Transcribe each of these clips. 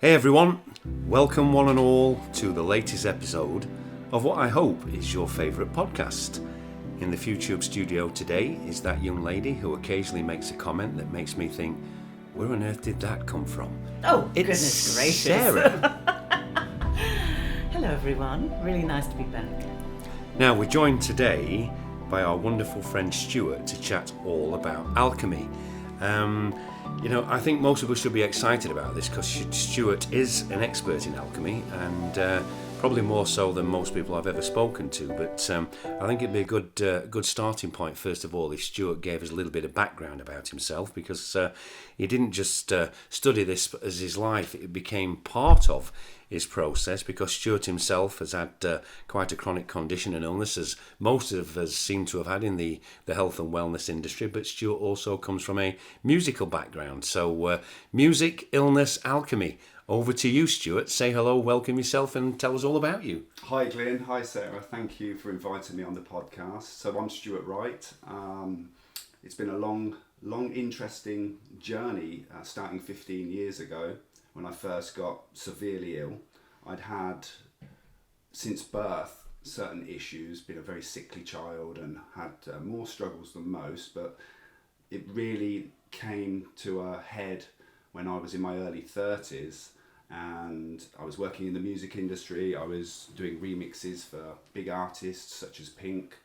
Hey everyone, welcome one and all to the latest episode of what I hope is your favourite podcast. In the YouTube studio today is that young lady who occasionally makes a comment that makes me think, where on earth did that come from? Oh, It's goodness gracious. Sarah. Hello everyone, really nice to be back. Now we're joined today by our wonderful friend Stuart to chat all about alchemy. I think most of us should be excited about this because Stuart is an expert in alchemy and probably more so than most people I've ever spoken to. But I think it'd be a good starting point, first of all, if Stuart gave us a little bit of background about himself, because he didn't just study this as his life, it became part of his process, because Stuart himself has had quite a chronic condition and illness, as most of us seem to have had in the health and wellness industry. But Stuart also comes from a musical background. So music, illness, alchemy. Over to you, Stuart. Say hello, welcome yourself, and tell us all about you. Hi, Glyn. Hi, Sarah. Thank you for inviting me on the podcast. So I'm Stuart Wright. It's been a long, interesting journey, starting 15 years ago when I first got severely ill. I'd had, since birth, certain issues, been a very sickly child and had more struggles than most, but it really came to a head when I was in my early 30s, and I was working in the music industry. I was doing remixes for big artists such as Pink,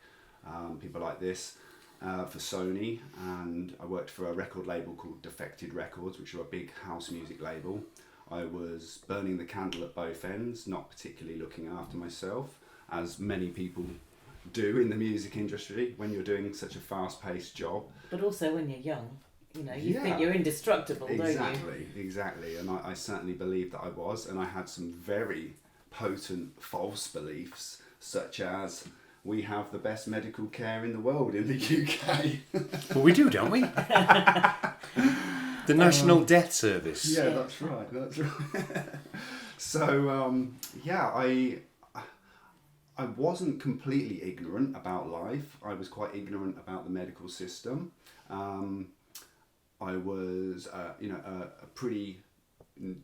people like this, for Sony, and I worked for a record label called Defied Records, which are a big house music label. I was burning the candle at both ends, not particularly looking after myself, as many people do in the music industry when you're doing such a fast-paced job. But also when you're young, you think you're indestructible, don't you? Exactly. And I certainly believed that I was, and I had some very potent false beliefs, such as we have the best medical care in the world in the UK. Well, we do, don't we? The National Death Service. Yeah, that's right. So, I wasn't completely ignorant about life. I was quite ignorant about the medical system. I was, a pretty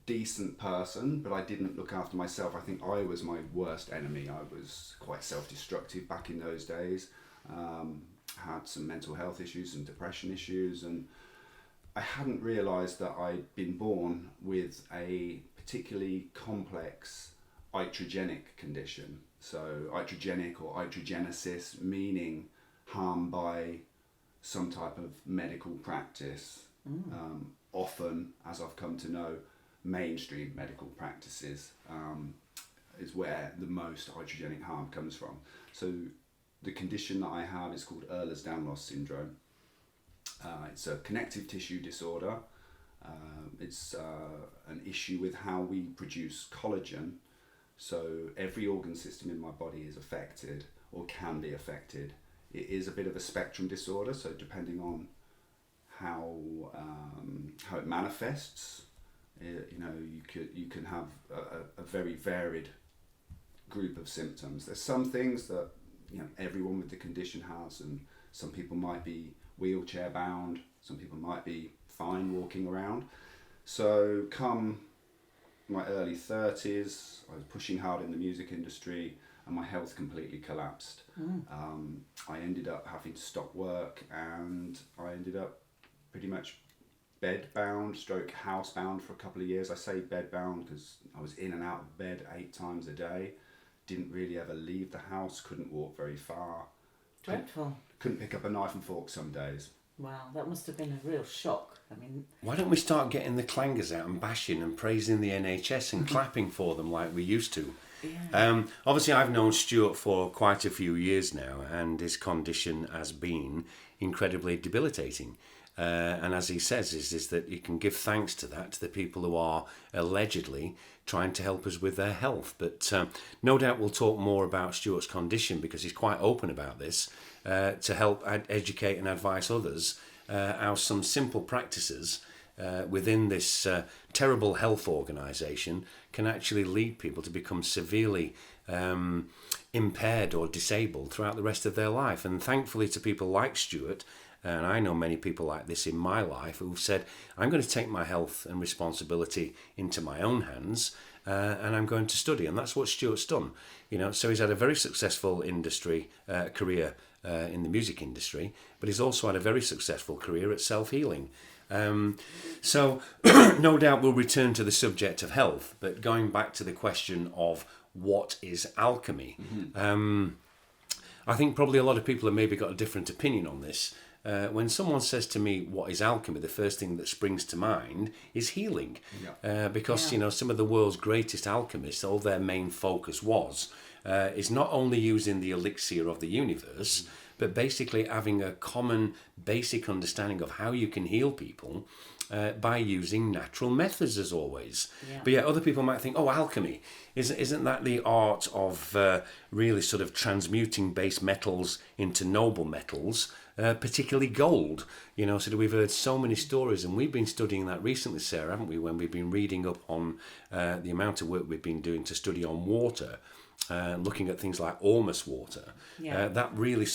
decent person, but I didn't look after myself. I think I was my worst enemy. I was quite self-destructive back in those days. Had some mental health issues, some depression issues, and I hadn't realised that I'd been born with a particularly complex iatrogenic condition. So iatrogenic or iatrogenesis, meaning harm by some type of medical practice. Often, as I've come to know, mainstream medical practices is where the most iatrogenic harm comes from. So the condition that I have is called Ehlers-Danlos syndrome. It's a connective tissue disorder. It's an issue with how we produce collagen. So every organ system in my body is affected or can be affected. It is a bit of a spectrum disorder, so depending on how it manifests, you can have a very varied group of symptoms. There's some things that everyone with the condition has, and some people might be wheelchair bound, some people might be fine walking around. So come my early 30s, I was pushing hard in the music industry and my health completely collapsed. I ended up having to stop work, and I ended up pretty much bed-bound, house-bound for a couple of years. I say bed-bound because I was in and out of bed 8 times a day, didn't really ever leave the house, couldn't walk very far. Dreadful. Couldn't pick up a knife and fork some days. Wow, that must have been a real shock. Why don't we start getting the clangers out and bashing and praising the NHS and clapping for them like we used to? Yeah. Obviously, I've known Stuart for quite a few years now, and his condition has been incredibly debilitating. And as he says, is that you can give thanks to that, to the people who are allegedly trying to help us with their health. But no doubt we'll talk more about Stuart's condition, because he's quite open about this, to help educate and advise others how some simple practices within this terrible health organisation can actually lead people to become severely impaired or disabled throughout the rest of their life. And thankfully to people like Stuart, And I know many people like this in my life who've said, I'm going to take my health and responsibility into my own hands, and I'm going to study. And that's what Stuart's done. So he's had a very successful career in the music industry, but he's also had a very successful career at self-healing. So no doubt we'll return to the subject of health, but going back to the question of what is alchemy, I think probably a lot of people have maybe got a different opinion on this. When someone says to me, what is alchemy, the first thing that springs to mind is healing. Because, some of the world's greatest alchemists, all their main focus is not only using the elixir of the universe, but basically having a common basic understanding of how you can heal people by using natural methods, as always. But yet other people might think, alchemy, isn't that the art of really sort of transmuting base metals into noble metals, particularly gold? So we've heard so many stories, and we've been studying that recently, Sarah, haven't we, when we've been reading up on the amount of work we've been doing to study on water, looking at things like almost water. That really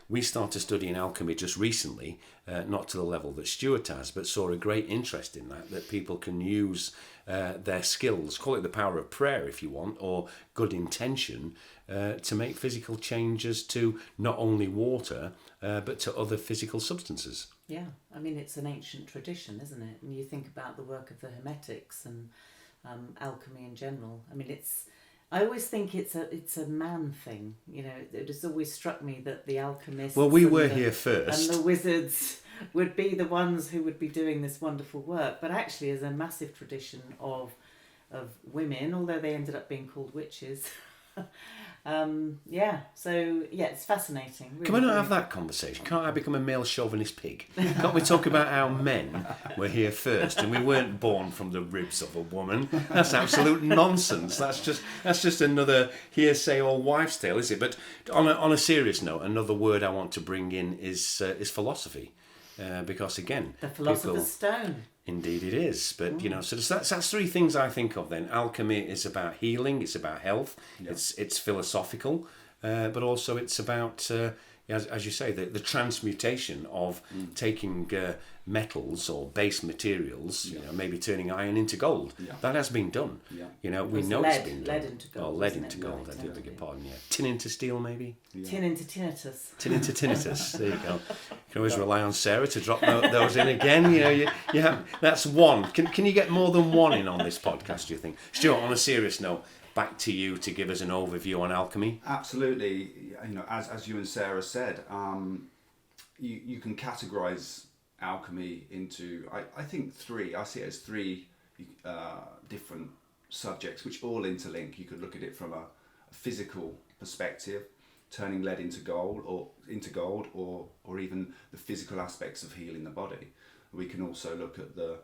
we started studying alchemy just recently, not to the level that Stuart has, but saw a great interest in that people can use their skills, call it the power of prayer if you want, or good intention, to make physical changes to not only water, but to other physical substances. Yeah, I mean, it's an ancient tradition, isn't it? And you think about the work of the Hermetics and alchemy in general. I mean, I always think it's a man thing. It has always struck me that the alchemists... Well, we were here first. And the wizards would be the ones who would be doing this wonderful work. But actually, there's a massive tradition of women, although they ended up being called witches. It's fascinating. Really. Can we not have that conversation? Can't I become a male chauvinist pig? Can't we talk about how men were here first and we weren't born from the ribs of a woman? That's absolute nonsense. That's just another hearsay or wives' tale, is it? But on a serious note, another word I want to bring in is philosophy, because again, the philosopher's stone. Indeed it is, but so that's three things I think of then. Alchemy is about healing, it's about health, it's philosophical, but also it's about, as you say, the transmutation of taking metals or base materials, maybe turning iron into gold. That has been done. We know it's been done. Lead into gold. Lead into gold, I do beg your pardon, Tin into steel, maybe? Tin into tinnitus. Tin into tinnitus, there you go. You can always rely on Sarah to drop those in again. You have, that's one. Can you get more than one in on this podcast, do you think? Stuart, on a serious note, back to you to give us an overview on alchemy. Absolutely. As you and Sarah said, you can categorise alchemy into, I think I see it as three different subjects which all interlink. You could look at it from a physical perspective, turning lead into gold, or even the physical aspects of healing the body. We can also look at the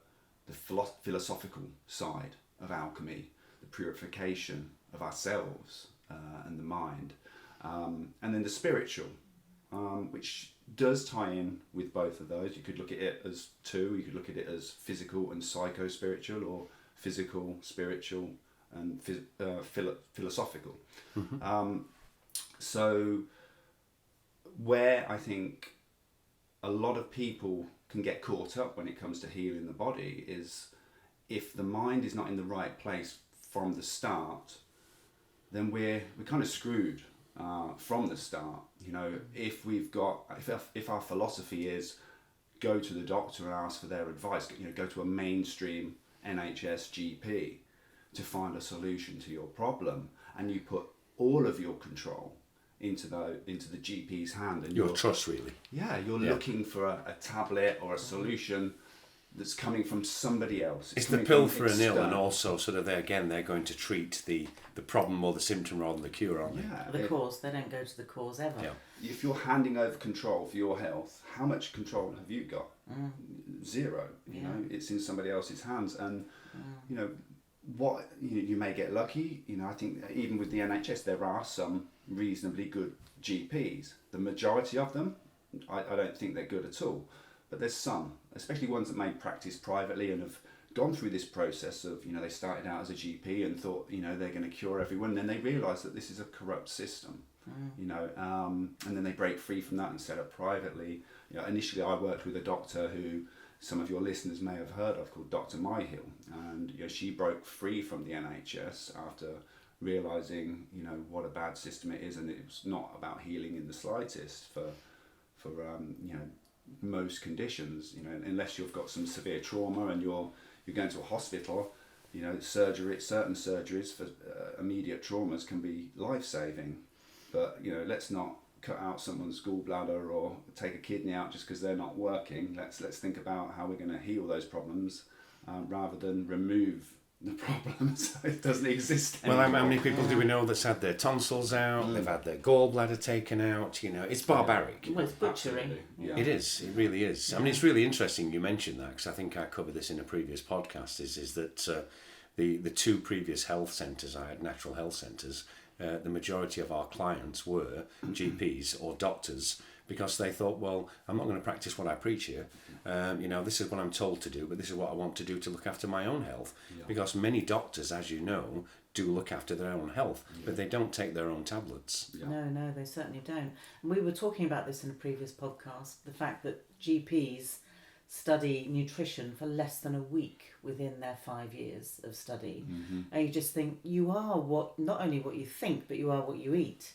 philosophical side of alchemy, the purification of ourselves and the mind, and then the spiritual, which does tie in with both of those. You could look at it as two. You could look at it as physical and psycho-spiritual, or physical, spiritual, and philosophical. So where I think a lot of people can get caught up when it comes to healing the body is if the mind is not in the right place from the start, then we're kind of screwed from the start. If our philosophy is go to the doctor and ask for their advice, go to a mainstream NHS GP to find a solution to your problem, and you put all of your control into the GP's hand, and your trust, really. You're looking for a tablet or a solution that's coming from somebody else. It's the pill for an ill, and also they're going to treat the problem or the symptom rather than the cure, aren't they? The cause. They don't go to the cause ever. If you're handing over control for your health, how much control have you got? Zero. It's in somebody else's hands, and what you may get lucky. I think even with the NHS, there are some reasonably good GPs. The majority of them, I don't think they're good at all. But there's some, especially ones that may practice privately and have gone through this process of, they started out as a GP and thought, they're going to cure everyone. And then they realise that this is a corrupt system, and then they break free from that and set up privately. You know, initially I worked with a doctor who some of your listeners may have heard of, called Dr. Myhill, and you know, she broke free from the NHS after realising, you know, what a bad system it is, and it was not about healing in the slightest for you know, most conditions. You know, unless you've got some severe trauma and you're going to a hospital, you know, certain surgeries for immediate traumas can be life-saving. But you know, let's not cut out someone's gallbladder or take a kidney out just because they're not working. Let's think about how we're going to heal those problems rather than remove the problems. It doesn't exist anymore. Well, how many people do we know that's had their tonsils out, they've had their gallbladder taken out, you know, it's barbaric. Well, it's butchering. Yeah. It is, it really is. I mean, it's really interesting you mentioned that, because I think I covered this in a previous podcast, is that the two previous health centres I had, natural health centres, the majority of our clients were GPs or doctors, because they thought, well, I'm not going to practice what I preach here. You know, this is what I'm told to do, but this is what I want to do to look after my own health. Yeah. Because many doctors, as you know, do look after their own health, but they don't take their own tablets. Yeah. No, they certainly don't. And we were talking about this in a previous podcast, the fact that GPs study nutrition for less than a week within their 5 years of study. Mm-hmm. And you just think you are not only what you think, but you are what you eat.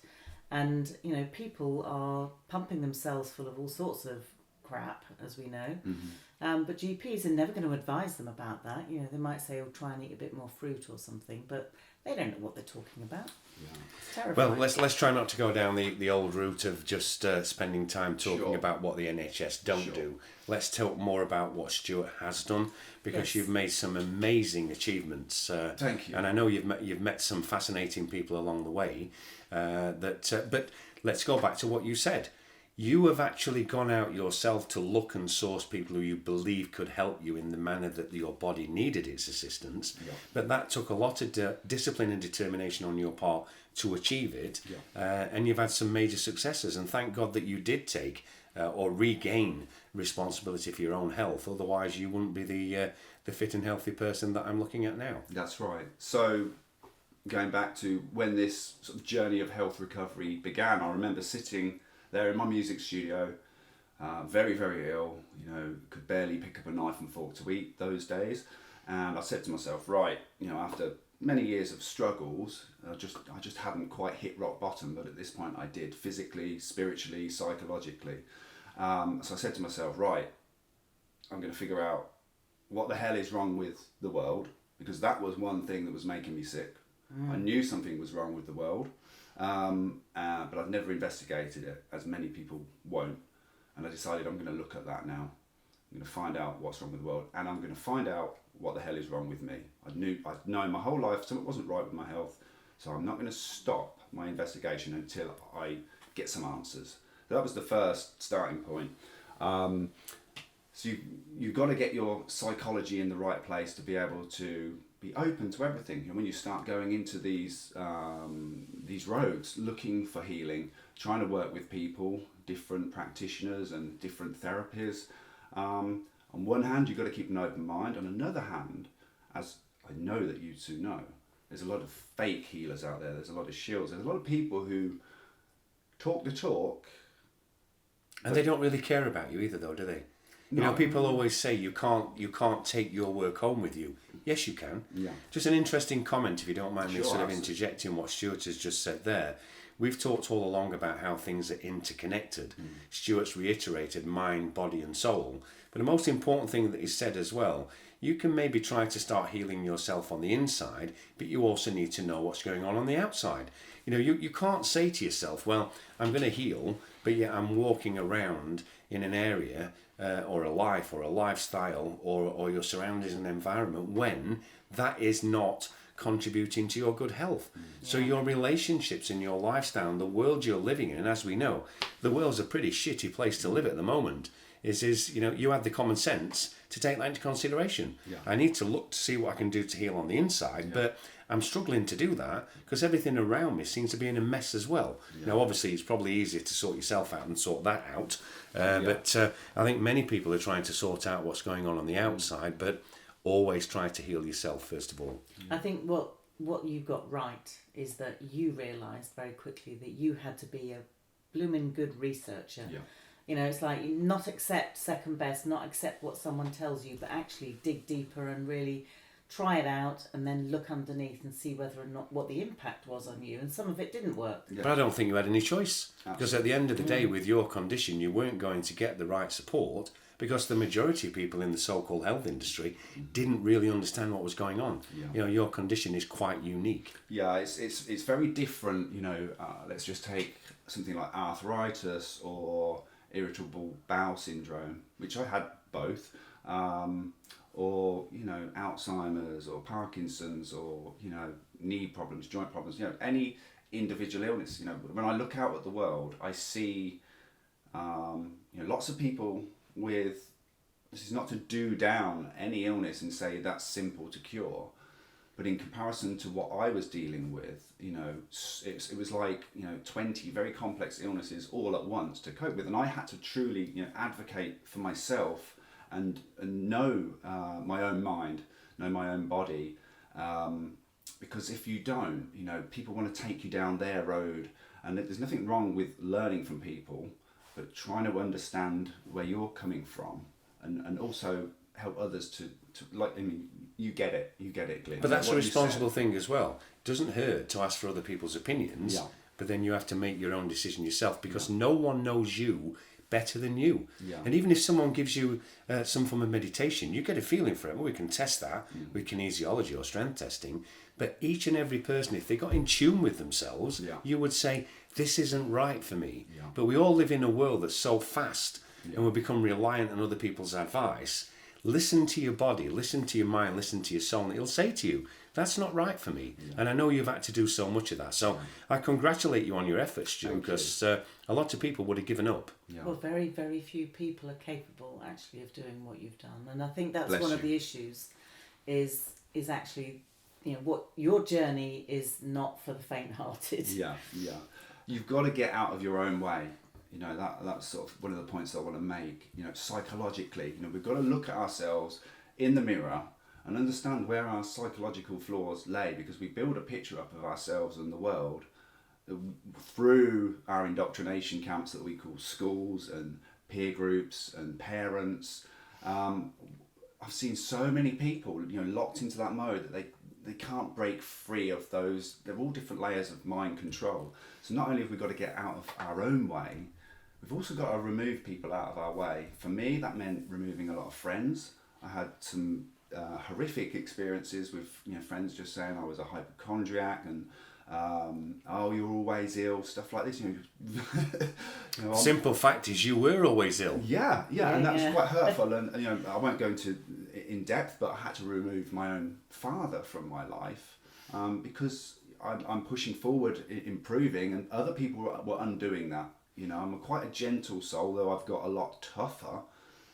And, you know, people are pumping themselves full of all sorts of crap, as we know. Mm-hmm. But GPs are never going to advise them about that. You know, they might say, oh, try and eat a bit more fruit or something, but they don't know what they're talking about. Yeah. It's terrifying. Well, let's try not to go down the old route of just spending time talking Sure. about what the NHS don't Sure. do. Let's talk more about what Stuart has done, because Yes. you've made some amazing achievements. Thank you. And I know you've met some fascinating people along the way. But let's go back to what you said. You have actually gone out yourself to look and source people who you believe could help you in the manner that your body needed its assistance. Yeah. But that took a lot of discipline and determination on your part to achieve it. Yeah. And you've had some major successes. And thank God that you did take or regain responsibility for your own health. Otherwise, you wouldn't be the fit and healthy person that I'm looking at now. That's right. So going back to when this sort of journey of health recovery began, I remember sitting there in my music studio, very, very ill, you know, could barely pick up a knife and fork to eat those days. And I said to myself, right, you know, after many years of struggles, I just hadn't quite hit rock bottom, but at this point I did, physically, spiritually, psychologically. So I said to myself, right, I'm going to figure out what the hell is wrong with the world, because that was one thing that was making me sick. I knew something was wrong with the world, but I'd never investigated it, as many people won't. And I decided I'm going to look at that now. I'm going to find out what's wrong with the world, and I'm going to find out what the hell is wrong with me. I'd known my whole life something wasn't right with my health, so I'm not going to stop my investigation until I get some answers. So that was the first starting point. So you've got to get your psychology in the right place to be able to be open to everything. And when you start going into these roads, looking for healing, trying to work with people, different practitioners and different therapies, on one hand, you've got to keep an open mind. On another hand, as I know that you two know, there's a lot of fake healers out there. There's a lot of shills. There's a lot of people who talk the talk. And they don't really care about you either, though, do they? You know, people always say you can't take your work home with you. Yes, you can. Yeah. Just an interesting comment, if you don't mind me Sure, sort of absolutely. interjecting what Stuart has just said there. We've talked all along about how things are interconnected. Stuart's reiterated mind, body and soul. But the most important thing that he said as well, you can maybe try to start healing yourself on the inside, but you also need to know what's going on the outside. You know, you can't say to yourself, well, I'm going to heal, but yet I'm walking around in an area or a life or a lifestyle or your surroundings and environment when that is not contributing to your good health. So your relationships and your lifestyle and the world you're living in, as we know, the world's a pretty shitty place to live at the moment, is you know, you have the common sense to take that into consideration. Yeah. I need to look to see what I can do to heal on the inside, but I'm struggling to do that because everything around me seems to be in a mess as well. Now, obviously, it's probably easier to sort yourself out and sort that out, but I think many people are trying to sort out what's going on the outside, but always try to heal yourself first of all. I think what you got right is that you realised very quickly that you had to be a blooming good researcher. Yeah. You know, it's like not accept second best, not accept what someone tells you, but actually dig deeper and really try it out and then look underneath and see whether or not what the impact was on you. And some of it didn't work. But I don't think you had any choice. Absolutely. Because at the end of the day, with your condition, you weren't going to get the right support because the majority of people in the so-called health industry didn't really understand what was going on. Yeah. You know, your condition is quite unique. Yeah, it's very different. You know, let's just take something like arthritis or irritable bowel syndrome, which I had both. Or, you know, Alzheimer's or Parkinson's or, you know, knee problems, joint problems, you know, any individual illness. You know, when I look out at the world, I see, you know, lots of people with, this is not to do down any illness and say that's simple to cure, but in comparison to what I was dealing with, you know, it was like, you know, 20 very complex illnesses all at once to cope with. And I had to truly, you know, advocate for myself and know my own mind, know my own body, because if you don't, you know, people want to take you down their road, and there's nothing wrong with learning from people, but trying to understand where you're coming from, and also help others to like, I mean, you get it, Glyn. But that's a responsible thing as well. It doesn't hurt to ask for other people's opinions, but then you have to make your own decision yourself, because no one knows you better than you. And even if someone gives you some form of meditation, you get a feeling for it. Well, we can test that with kinesiology or strength testing, but each and every person, if they got in tune with themselves, you would say, this isn't right for me. But we all live in a world that's so fast, and we become reliant on other people's advice. Listen to your body, listen to your mind, listen to your soul, and it'll say to you, that's not right for me. And I know you've had to do so much of that. So I congratulate you on your efforts, Stu, because a lot of people would have given up. Well, very, very few people are capable actually of doing what you've done. And I think that's one of the issues is actually, you know, what your journey is not for the faint-hearted. Yeah. You've got to get out of your own way. You know, that's sort of one of the points I want to make. You know, psychologically, you know, we've got to look at ourselves in the mirror and understand where our psychological flaws lay, because we build a picture up of ourselves and the world through our indoctrination camps that we call schools and peer groups and parents. I've seen so many people, you know, locked into that mode that they can't break free of those. They're all different layers of mind control. So not only have we got to get out of our own way, we've also got to remove people out of our way. For me, that meant removing a lot of friends. I had some horrific experiences with, you know, friends just saying I was a hypochondriac and oh, you're always ill, stuff like this. You know, Simple fact is you were always ill. Yeah, and that was quite hurtful. And you know, I won't go into in depth, but I had to remove my own father from my life because I'm pushing forward, improving, and other people were undoing that. You know, I'm quite a gentle soul, though I've got a lot tougher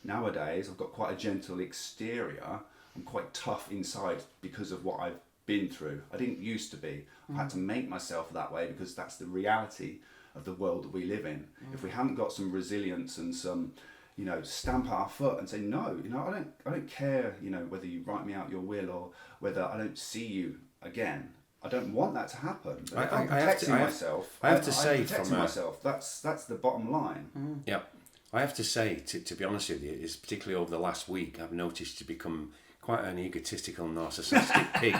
nowadays. I've got quite a gentle exterior. I'm quite tough inside because of what I've been through. I didn't used to be. I've had to make myself that way because that's the reality of the world that we live in. If we haven't got some resilience and some, you know, stamp our foot and say, no, you know, I don't care, you know, whether you write me out your will or whether I don't see you again. I don't want that to happen. But if I'm protecting myself, I'm protecting myself. That's the bottom line. Yeah. I have to say, to be honest with you, is particularly over the last week, I've noticed you become quite an egotistical, narcissistic pig.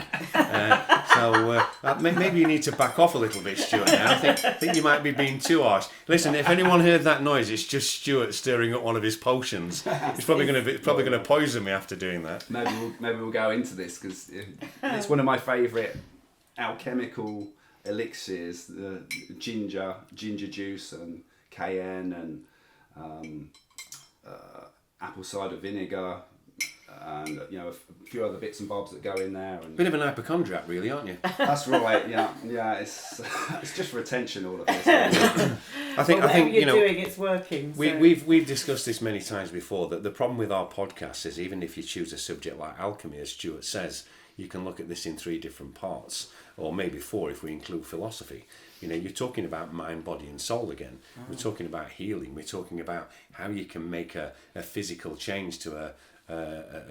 So maybe you need to back off a little bit, Stuart. Now I think you might be being too harsh. Listen, if anyone heard that noise, it's just Stuart stirring up one of his potions. It's probably going to poison me after doing that. Maybe we'll go into this because it's one of my favourite alchemical elixirs: the ginger juice and cayenne and apple cider vinegar. And you know, a few other bits and bobs that go in there. And bit of an hypochondriac, really, aren't you? That's right. Yeah. It's just for attention, all of this. I think you're you know, doing, it's working. So. We've discussed this many times before. That the problem with our podcast is, even if you choose a subject like alchemy, as Stuart says, you can look at this in 3 different parts, or maybe 4 if we include philosophy. You know, you're talking about mind, body and soul again. We're talking about healing. We're talking about how you can make a physical change to a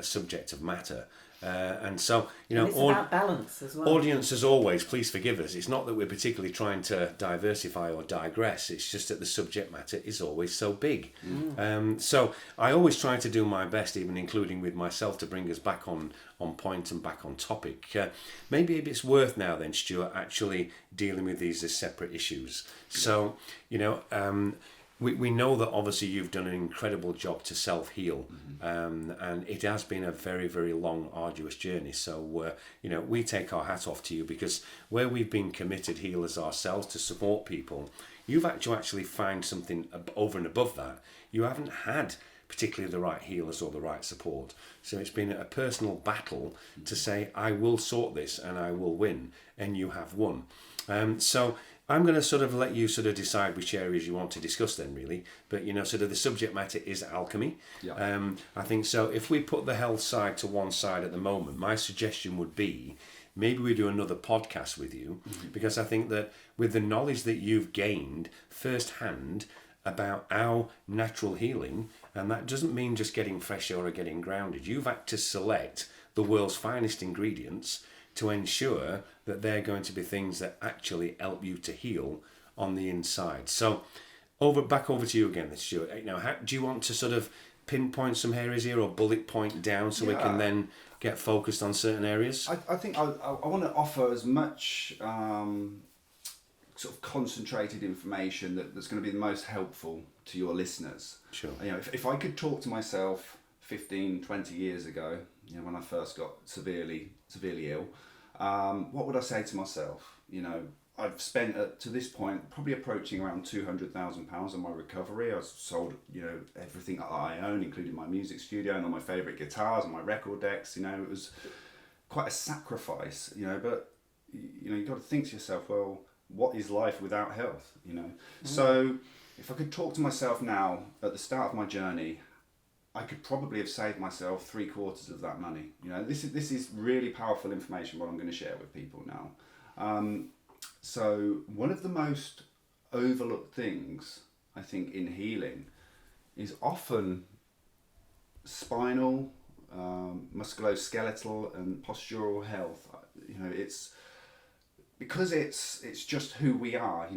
subject of matter, And so, And it's about balance as well. Audience, as always, please forgive us. It's not that we're particularly trying to diversify or digress. It's just that the subject matter is always so big. So I always try to do my best, even including with myself, to bring us back on point and back on topic. Maybe it's worth now then, Stuart, actually dealing with these as separate issues. So, we know that obviously you've done an incredible job to self-heal, and it has been a very, very long, arduous journey. So, we take our hat off to you, because where we've been committed healers ourselves to support people, you've actually found something over and above that. You haven't had particularly the right healers or the right support. So it's been a personal battle to say, I will sort this and I will win, and you have won. So I'm going to sort of let you sort of decide which areas you want to discuss then, really. But, sort of the subject matter is alchemy. Yeah. I think so. If we put the health side to one side at the moment, my suggestion would be maybe we do another podcast with you, because I think that with the knowledge that you've gained firsthand about our natural healing, and that doesn't mean just getting fresh air or getting grounded. You've had to select the world's finest ingredients to ensure that they're going to be things that actually help you to heal on the inside. So back over to you again, Stuart. Do you want to sort of pinpoint some areas here or bullet point down so we can then get focused on certain areas? I think I want to offer as much sort of concentrated information that's going to be the most helpful to your listeners. Sure. If I could talk to myself 15, 20 years ago, when I first got severely ill, what would I say to myself? I've spent to this point probably approaching around £200,000 on my recovery. I've sold everything that I own, including my music studio and all my favourite guitars and my record decks. It was quite a sacrifice. But you've got to think to yourself, well, what is life without health? So if I could talk to myself now at the start of my journey, I could probably have saved myself 3/4 of that money. This is really powerful information, what I'm going to share with people now. So one of the most overlooked things, I think, in healing is often spinal, musculoskeletal and postural health. It's because it's just who we are.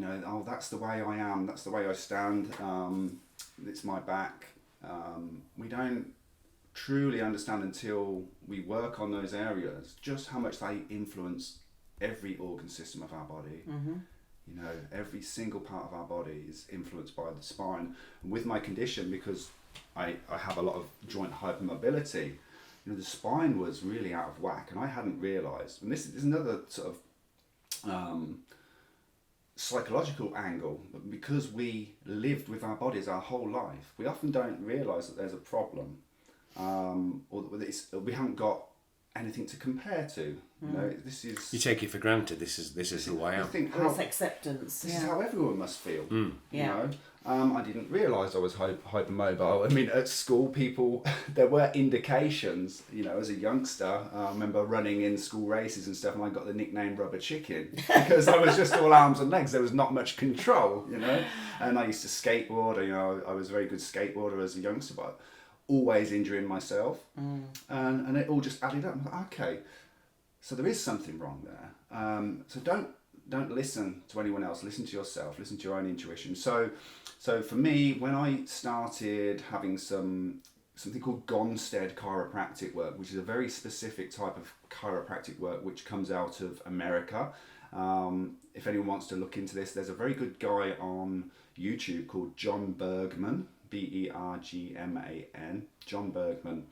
That's the way I am, that's the way I stand, it's my back. We don't truly understand until we work on those areas just how much they influence every organ system of our body. Every single part of our body is influenced by the spine. And with my condition, because I have a lot of joint hypermobility, the spine was really out of whack, and I hadn't realised. And this is another sort of psychological angle. Because we lived with our bodies our whole life, we often don't realise that there's a problem, or that we haven't got anything to compare to. This is, you take it for granted. This is who I am. It's acceptance. This is how everyone must feel. Yeah. I didn't realise I was hypermobile. I mean, at school, people, there were indications. As a youngster, I remember running in school races and stuff, and I got the nickname Rubber Chicken because I was just all arms and legs. There was not much control, And I used to skateboard. I was a very good skateboarder as a youngster, but always injuring myself, and it all just added up. I'm like, okay, so there is something wrong there. So don't listen to anyone else. Listen to yourself. Listen to your own intuition. So for me, when I started having something called Gonstead chiropractic work, which is a very specific type of chiropractic work which comes out of America. If anyone wants to look into this, there's a very good guy on YouTube called John Bergman. Bergman, John Bergman.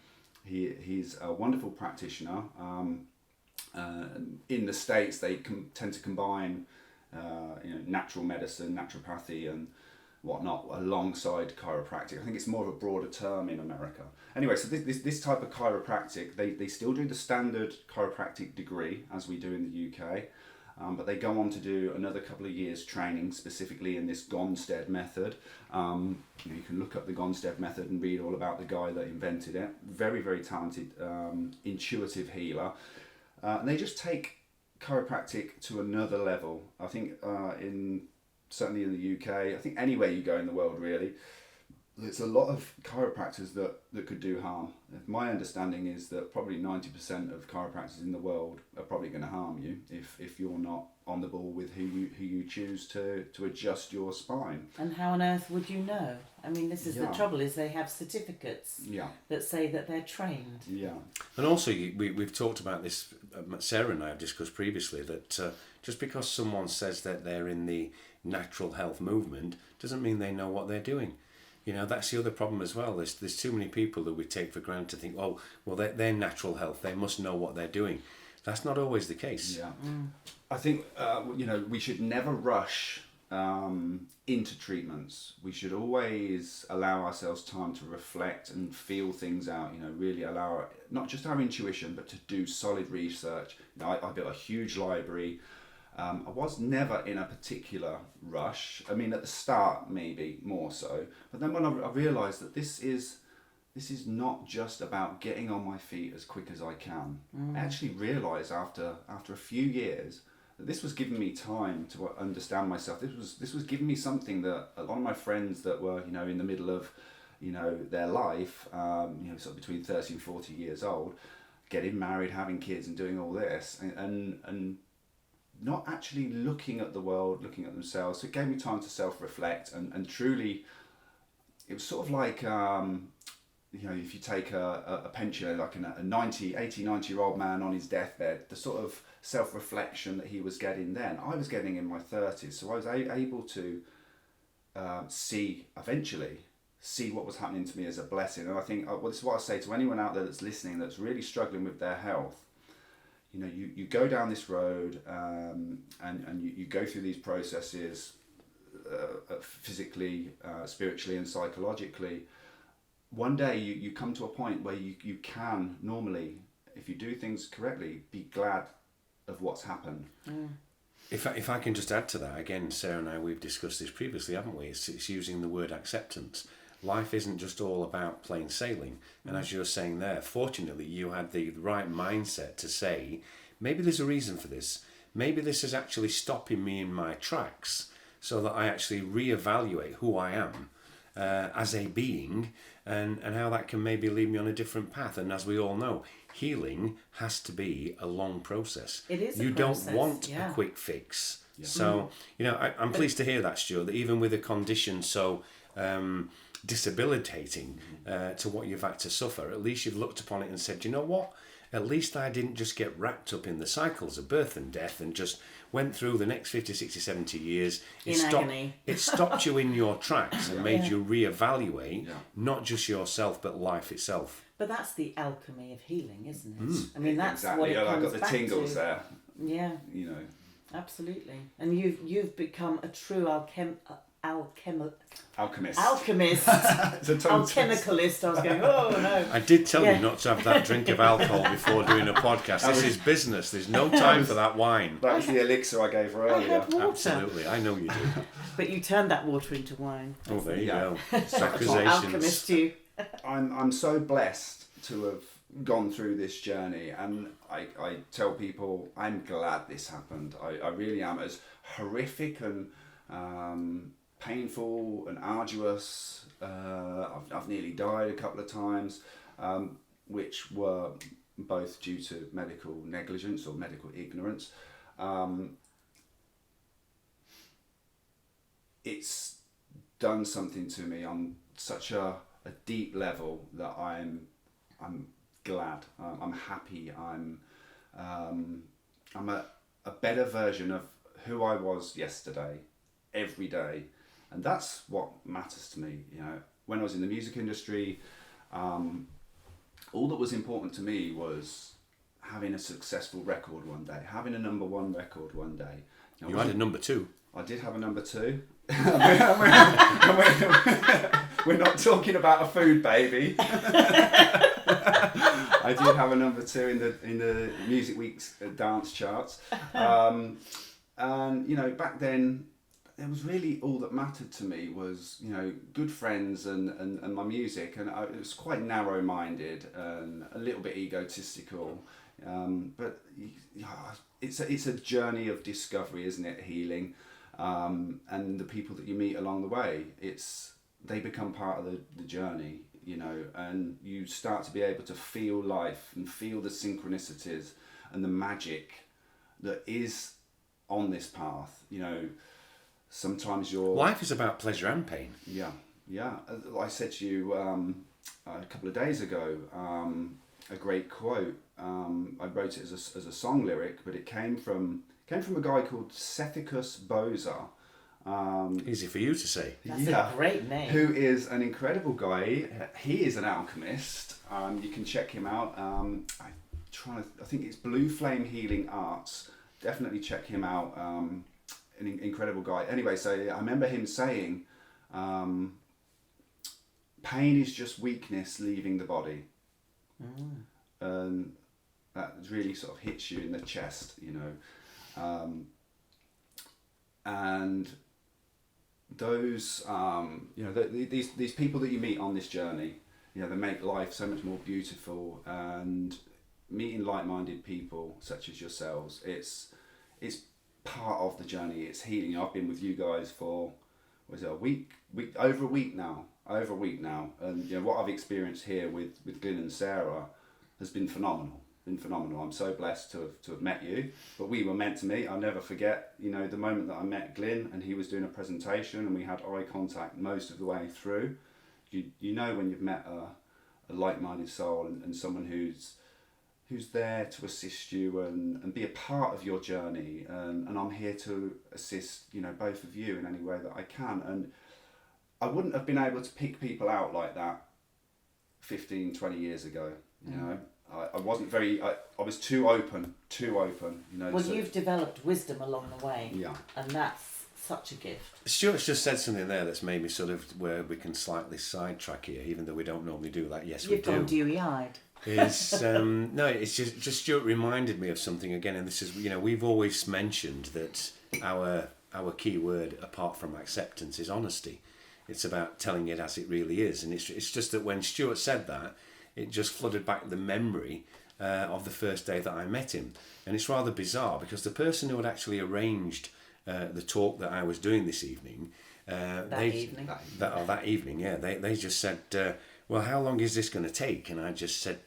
He's a wonderful practitioner. In the States, they tend to combine natural medicine, naturopathy and whatnot alongside chiropractic. I think it's more of a broader term in America. Anyway, so this type of chiropractic, they still do the standard chiropractic degree as we do in the UK. But they go on to do another couple of years training specifically in this Gonstead method. You can look up the Gonstead method and read all about the guy that invented it. Very, very talented, intuitive healer. And they just take chiropractic to another level. I think certainly in the UK, I think anywhere you go in the world really, There's a lot of chiropractors that could do harm. My understanding is that probably 90% of chiropractors in the world are probably going to harm you if you're not on the ball with who you choose to adjust your spine. And how on earth would you know? I mean, this is the trouble, is they have certificates that say that they're trained. Yeah. And also, we've talked about this, Sarah and I have discussed previously, that just because someone says that they're in the natural health movement doesn't mean they know what they're doing. You know, that's the other problem as well. There's too many people that we take for granted to think, oh, well, they're natural health, they must know what they're doing. That's not always the case. Yeah. I think, we should never rush into treatments. We should always allow ourselves time to reflect and feel things out, really allow not just our intuition, but to do solid research. I built a huge library. I was never in a particular rush. I mean, at the start, maybe more so. But then when I realised that this is not just about getting on my feet as quick as I can. I actually realised after a few years that this was giving me time to understand myself. This was giving me something that a lot of my friends that were, in the middle of, their life, sort of between 30 and 40 years old, getting married, having kids and doing all this and not actually looking at the world, looking at themselves. So it gave me time to self-reflect and truly, it was sort of like, if you take a pensioner, like a 80, 90-year-old man on his deathbed, the sort of self-reflection that he was getting then, I was getting in my 30s. So I was able to see what was happening to me as a blessing. And I think, this is what I say to anyone out there that's listening, that's really struggling with their health. You go down this road and you go through these processes physically, spiritually and psychologically. One day you come to a point where you can normally, if you do things correctly, be glad of what's happened. If I can just add to that, again, Sarah and I, we've discussed this previously, haven't we? It's using the word acceptance. Life isn't just all about plain sailing. And as you're saying there, fortunately, you had the right mindset to say, maybe there's a reason for this. Maybe this is actually stopping me in my tracks so that I actually reevaluate who I am as a being and how that can maybe lead me on a different path. And as we all know, healing has to be a long process. It is You don't want a quick fix. Yeah. So, I'm pleased to hear that, Stuart, that even with a condition so disabilitating to what you've had to suffer, at least you've looked upon it and said, you know what? At least I didn't just get wrapped up in the cycles of birth and death and just went through the next 50, 60, 70 years. It stopped you in your tracks and made you reevaluate not just yourself but life itself. But that's the alchemy of healing, isn't it? I mean, that's what it comes back to. I got the tingles there. Yeah. Absolutely. And you've become a true alchemist. Alchemicalist. I was going, oh no. I did tell you not to have that drink of alcohol before doing a podcast. This is business. There's no time for that wine. That was the elixir I gave her earlier. I had water. Absolutely, I know you do. But you turned that water into wine. Oh, there you go. Accusations. Alchemist you. I'm so blessed to have gone through this journey, and I tell people I'm glad this happened. I really am. As horrific and painful and arduous, I've nearly died a couple of times, which were both due to medical negligence or medical ignorance. It's done something to me on such a deep level that I'm glad, I'm happy, I'm a better version of who I was yesterday, every day. And that's what matters to me. When I was in the music industry, all that was important to me was having a successful record one day, having a number one record one day. You had a number two. I did have a number two. We're not talking about a food baby. I did have a number two in the Music Week's dance charts. And back then, it was really all that mattered to me was, good friends and my music. And it was quite narrow-minded and a little bit egotistical. But it's a journey of discovery, isn't it? Healing. And the people that you meet along the way. It's they become part of the journey, you know, and you start to be able to feel life and feel the synchronicities and the magic that is on this path. You know, sometimes life is about pleasure and pain. Yeah. I said to you a couple of days ago, a great quote. I wrote it as a song lyric, but it came from a guy called Sethicus Boza. Easy for you to say. That's a great name. Who is an incredible guy. He is an alchemist. You can check him out. I think it's Blue Flame Healing Arts. Definitely check him out. An incredible guy. Anyway, so I remember him saying, pain is just weakness leaving the body. That really sort of hits you in the chest, you know. And those, you know, these people that you meet on this journey, you know, they make life so much more beautiful. And meeting like-minded people such as yourselves, it's part of the journey. It's healing. I've been with you guys for, was it over a week now, and you know what I've experienced here with Glyn and Sarah has been phenomenal. I'm so blessed to have met you, but we were meant to meet. I'll never forget, you know, the moment that I met Glyn and he was doing a presentation and we had eye contact most of the way through. You know when you've met a like-minded soul and someone who's there to assist you and be a part of your journey, and I'm here to assist, you know, both of you in any way that I can. And I wouldn't have been able to pick people out like that 15, 20 years ago, you know. I wasn't I was too open, you know. Well, you've developed wisdom along the way. Yeah. And that's such a gift. Stuart's just said something there that's made me sort of, where we can slightly sidetrack here, even though we don't normally do that. Yes, You've we do. gone dewy-eyed. No, it's just Stuart reminded me of something again, and this is, you know, we've always mentioned that our key word, apart from acceptance, is honesty. It's about telling it as it really is, and it's just that when Stuart said that, it just flooded back the memory of the first day that I met him. And it's rather bizarre because the person who had actually arranged the talk that I was doing this evening, that evening, yeah, they just said, well, how long is this going to take? And I just said,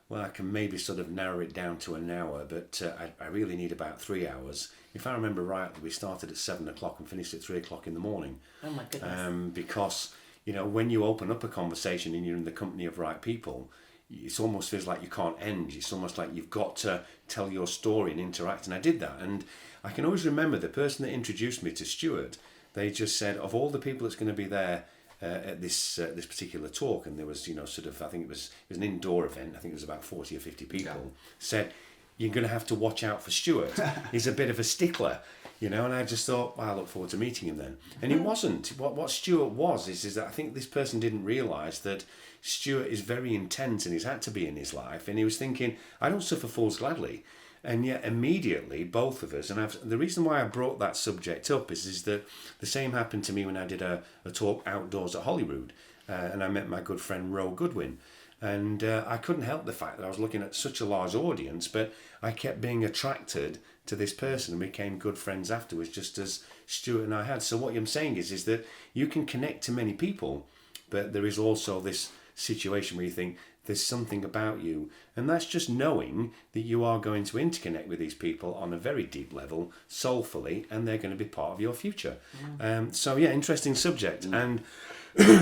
well, I can maybe sort of narrow it down to an hour, but I really need about 3 hours. If I remember rightly, we started at 7 o'clock and finished at 3 o'clock in the morning. Oh my goodness. Because, you know, when you open up a conversation and you're in the company of right people, it almost feels like you can't end. It's almost like you've got to tell your story and interact. And I did that. And I can always remember the person that introduced me to Stuart, they just said, of all the people that's going to be there at this particular talk, and there was, you know, sort of, I think it was an indoor event, I think it was about 40 or 50 people, said, you're going to have to watch out for Stuart. He's a bit of a stickler, you know. And I just thought, well, I look forward to meeting him then. And it wasn't. What Stuart was is that I think this person didn't realise that Stuart is very intense and he's had to be in his life. And he was thinking, I don't suffer fools gladly. And yet immediately, both of us, and the reason why I brought that subject up is that the same happened to me when I did a talk outdoors at Holyrood, and I met my good friend Ro Goodwin. And I couldn't help the fact that I was looking at such a large audience, but I kept being attracted to this person and became good friends afterwards, just as Stuart and I had. So what I'm saying is that you can connect to many people, but there is also this situation where you think there's something about you, and that's just knowing that you are going to interconnect with these people on a very deep level, soulfully, and they're going to be part of your future. So yeah, interesting subject. And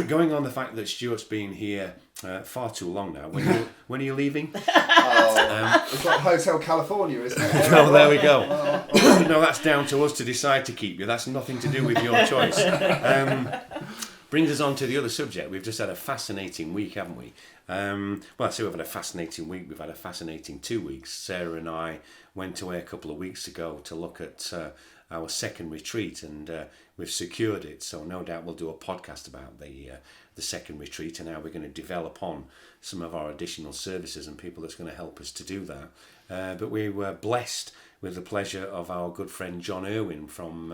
going on the fact that Stuart's been here far too long now. When are you leaving? It's like Hotel California, isn't it? Oh, there we go. No, that's down to us to decide to keep you. That's nothing to do with your choice. Brings us on to the other subject. We've just had a fascinating week, haven't we? Well, I say we've had a fascinating week. We've had a fascinating 2 weeks. Sarah and I went away a couple of weeks ago to look at our second retreat, and we've secured it. So no doubt we'll do a podcast about the second retreat and how we're going to develop on some of our additional services and people that's going to help us to do that. But we were blessed with the pleasure of our good friend John Irwin from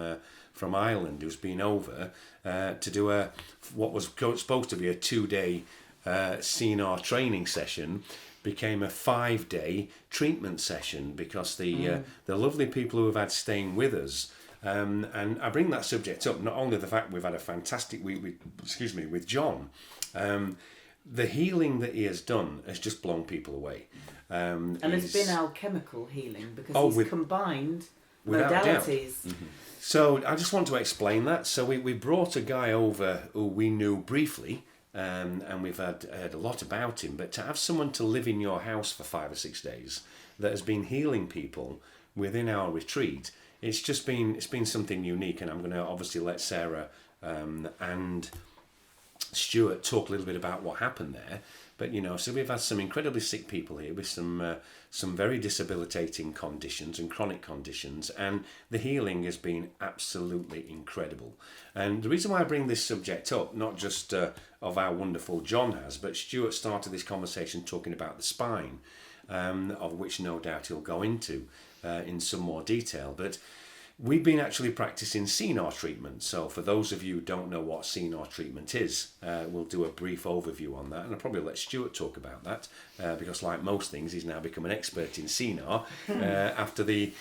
Ireland, who's been over to do what was supposed to be a 2-day CNR training session, became a 5-day treatment session, because the lovely people who have had staying with us And I bring that subject up, not only the fact we've had a fantastic week with John, the healing that he has done has just blown people away. And it's been alchemical healing because he's combined without modalities. Doubt. So I just want to explain that. So we brought a guy over who we knew briefly, and we've heard a lot about him. But to have someone to live in your house for 5 or 6 days that has been healing people within our retreat, it's been something unique. And I'm going to obviously let Sarah and Stuart talk a little bit about what happened there. But so we've had some incredibly sick people here with some very debilitating conditions and chronic conditions, and the healing has been absolutely incredible. And the reason why I bring this subject up, not just of how wonderful John has, but Stuart started this conversation talking about the spine, of which no doubt he'll go into in some more detail. But we've been actually practicing CNAR treatment. So for those of you who don't know what CNAR treatment is, we'll do a brief overview on that. And I'll probably let Stuart talk about that because like most things, he's now become an expert in CNAR after the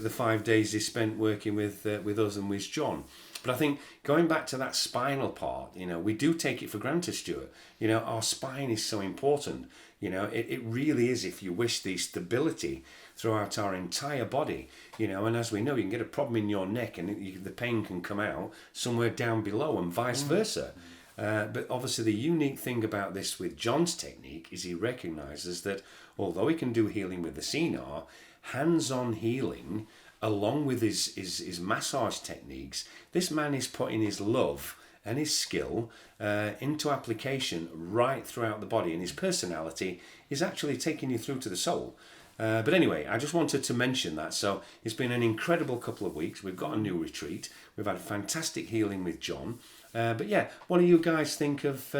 5 days he spent working with us and with John. But I think going back to that spinal part, we do take it for granted, Stuart. Our spine is so important. It really is, if you wish, the stability throughout our entire body, and as we know, you can get a problem in your neck and the pain can come out somewhere down below and vice versa. But obviously the unique thing about this with John's technique is he recognises that although he can do healing with the CNAR, hands-on healing along with his massage techniques, this man is putting his love and his skill into application right throughout the body, and his personality is actually taking you through to the soul. But anyway, I just wanted to mention that. So it's been an incredible couple of weeks. We've got a new retreat. We've had fantastic healing with John. But yeah, what do you guys think of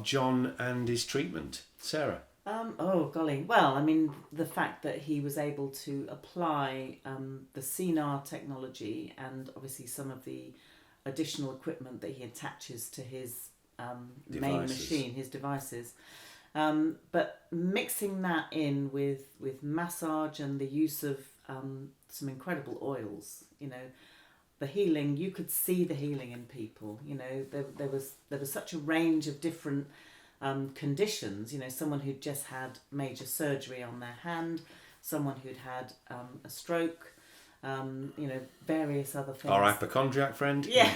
John and his treatment? Sarah? Oh, golly. Well, I mean, the fact that he was able to apply the CNAR technology and obviously some of the additional equipment that he attaches to his main machine, his devices. But mixing that in with massage and the use of some incredible oils, the healing, you could see the healing in people. There was such a range of different conditions. Someone who'd just had major surgery on their hand, someone who'd had a stroke, various other things. Our hypochondriac friend. Yeah.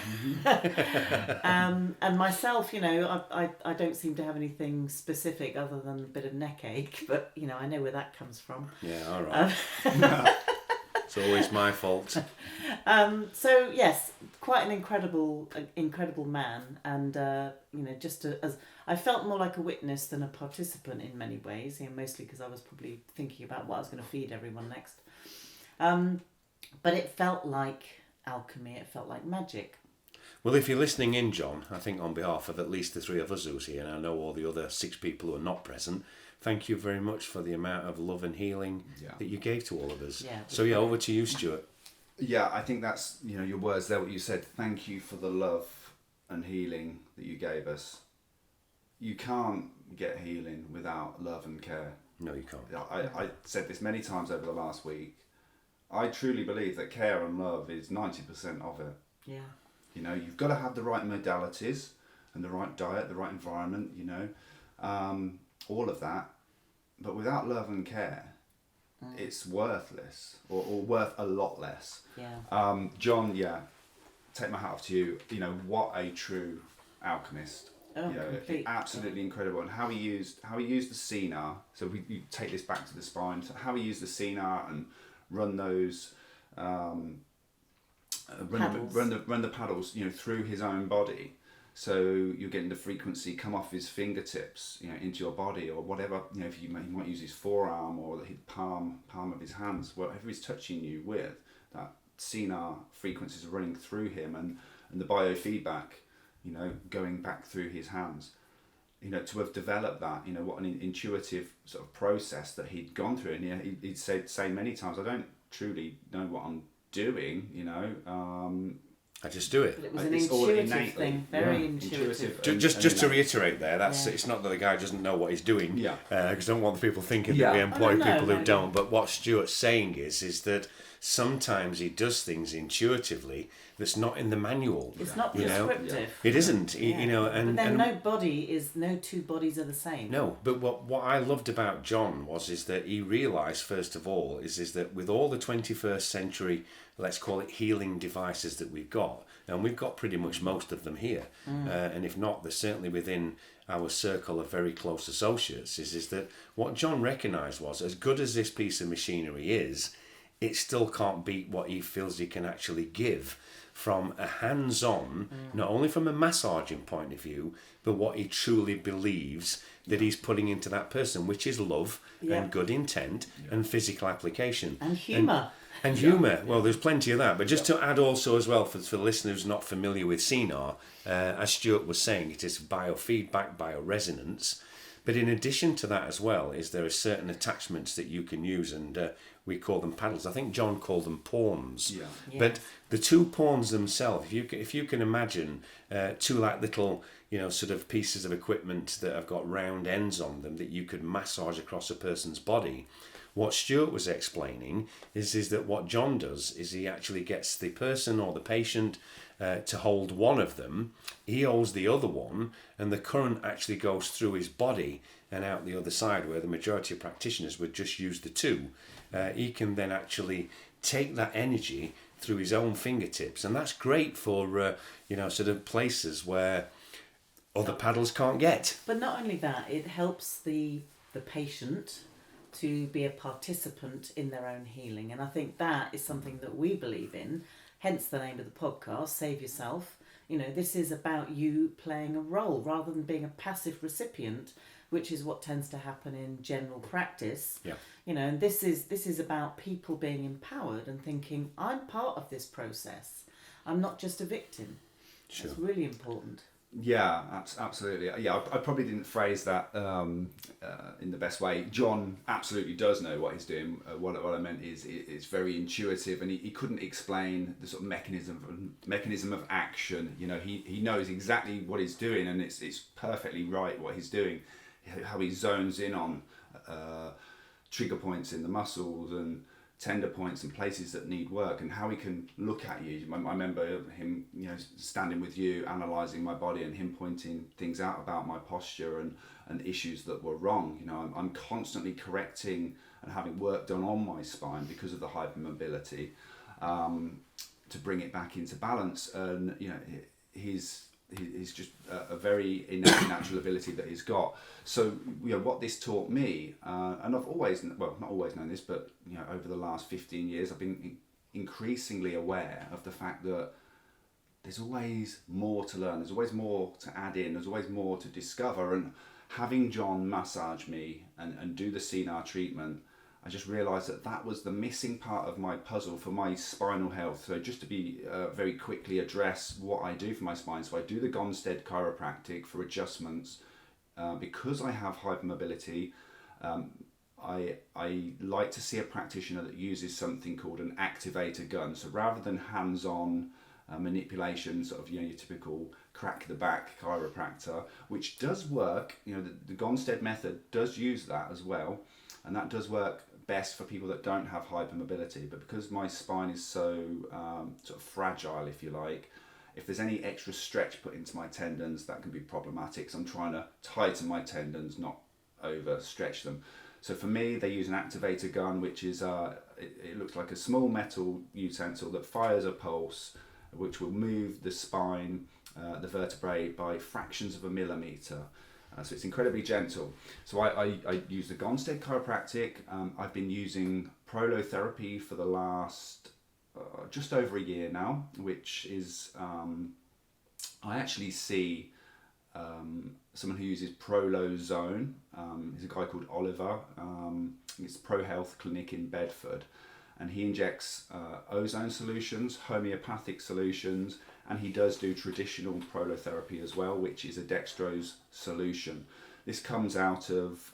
And myself, I don't seem to have anything specific other than a bit of neck ache, but, I know where that comes from. Yeah, all right. It's always my fault. So, yes, quite an incredible man. And, as I felt more like a witness than a participant in many ways, mostly because I was probably thinking about what I was going to feed everyone next. But it felt like alchemy, it felt like magic. Well, if you're listening in, John, I think on behalf of at least the three of us who's here, and I know all the other 6 people who are not present, thank you very much for the amount of love and healing that you gave to all of us. Yeah, so over to you, Stuart. Yeah, I think that's, your words there, what you said. Thank you for the love and healing that you gave us. You can't get healing without love and care. No, you can't. I said this many times over the last week. I truly believe that care and love is 90% of it. Yeah. You've got to have the right modalities and the right diet, the right environment, all of that. But without love and care, it's worthless or worth a lot less. Yeah. John, take my hat off to you. What a true alchemist. Oh, absolutely incredible. And how he used the CNAR. So you take this back to the spine. So how he used the CNAR and run those run the paddles through his own body, so you're getting the frequency come off his fingertips into your body or whatever. If you might use his forearm or the palm of his hands, whatever he's touching you with, that CNAR frequencies are running through him and the biofeedback going back through his hands. To have developed that, what an intuitive sort of process that he'd gone through. And he'd say many times, I don't truly know what I'm doing, I just do it. But it was an intuitive thing, very intuitive. Just to reiterate there, it's not that the guy doesn't know what he's doing, because I don't want the people thinking that we employ people who don't. But what Stuart's saying is that sometimes he does things intuitively that's not in the manual. It's not you know. prescriptive. It isn't, Yeah. you know. And but then and no two bodies are the same. no, but what I loved about John is that he realised, first of all, is that with all the 21st century, let's call it healing devices that we've got, and we've got pretty much most of them here, and if not, they're certainly within our circle of very close associates, is that what John recognised was, as good as this piece of machinery is, it still can't beat what he feels he can actually give from a hands-on, not only from a massaging point of view, but what he truly believes that he's putting into that person, which is love and good intent and physical application. And humour. And humour. Well, there's plenty of that. But just to add also as well, for the listeners not familiar with CNAR, as Stuart was saying, it is biofeedback, bioresonance. But in addition to that as well, there are certain attachments that you can use, and we call them paddles. I think John called them pawns. Yeah. But the two pawns themselves, if you can imagine two like little, sort of pieces of equipment that have got round ends on them that you could massage across a person's body. What Stuart was explaining is that what John does is he actually gets the person or the patient to hold one of them, he holds the other one, and the current actually goes through his body and out the other side, where the majority of practitioners would just use the two. He can then actually take that energy through his own fingertips, and that's great for sort of places where other paddles can't get. But not only that, it helps the patient to be a participant in their own healing, and I think that is something that we believe in. Hence the name of the podcast, Save Yourself. This is about you playing a role rather than being a passive recipient, which is what tends to happen in general practice. Yeah. And this is about people being empowered and thinking, I'm part of this process. I'm not just a victim. Sure. It's really important. Yeah, absolutely. Yeah, I probably didn't phrase that in the best way. John absolutely does know what he's doing. What I meant is it's very intuitive, and he couldn't explain the sort of mechanism of action. He knows exactly what he's doing, and it's perfectly right what he's doing. How he zones in on trigger points in the muscles and tender points and places that need work, and how he can look at you. I remember him, standing with you, analysing my body, and him pointing things out about my posture and issues that were wrong. I'm constantly correcting and having work done on my spine because of the hypermobility to bring it back into balance. And he's just a very innate natural ability that he's got. So what this taught me, and I've always, not always known this, but over the last 15 years I've been increasingly aware of the fact that there's always more to learn, there's always more to add in, there's always more to discover. And having John massage me and do the CNAR treatment, I just realised that was the missing part of my puzzle for my spinal health. So just to be very quickly address what I do for my spine. So I do the Gonstead chiropractic for adjustments. Because I have hypermobility, I like to see a practitioner that uses something called an activator gun. So rather than hands-on manipulation, sort of your typical crack the back chiropractor, which does work, the Gonstead method does use that as well, and that does work best for people that don't have hypermobility. But because my spine is so sort of fragile, if you like, if there's any extra stretch put into my tendons, that can be problematic. So I'm trying to tighten my tendons, not overstretch them. So for me, they use an activator gun, which is it looks like a small metal utensil that fires a pulse, which will move the spine, the vertebrae, by fractions of a millimetre. So it's incredibly gentle. So I use the Gonstead chiropractic. I've been using prolotherapy for the last just over a year now, which is I actually see someone who uses Prolozone. He's a guy called Oliver. It's Pro Health Clinic in Bedford, and he injects ozone solutions, homeopathic solutions, and he does do traditional prolotherapy as well, which is a dextrose solution. This comes out of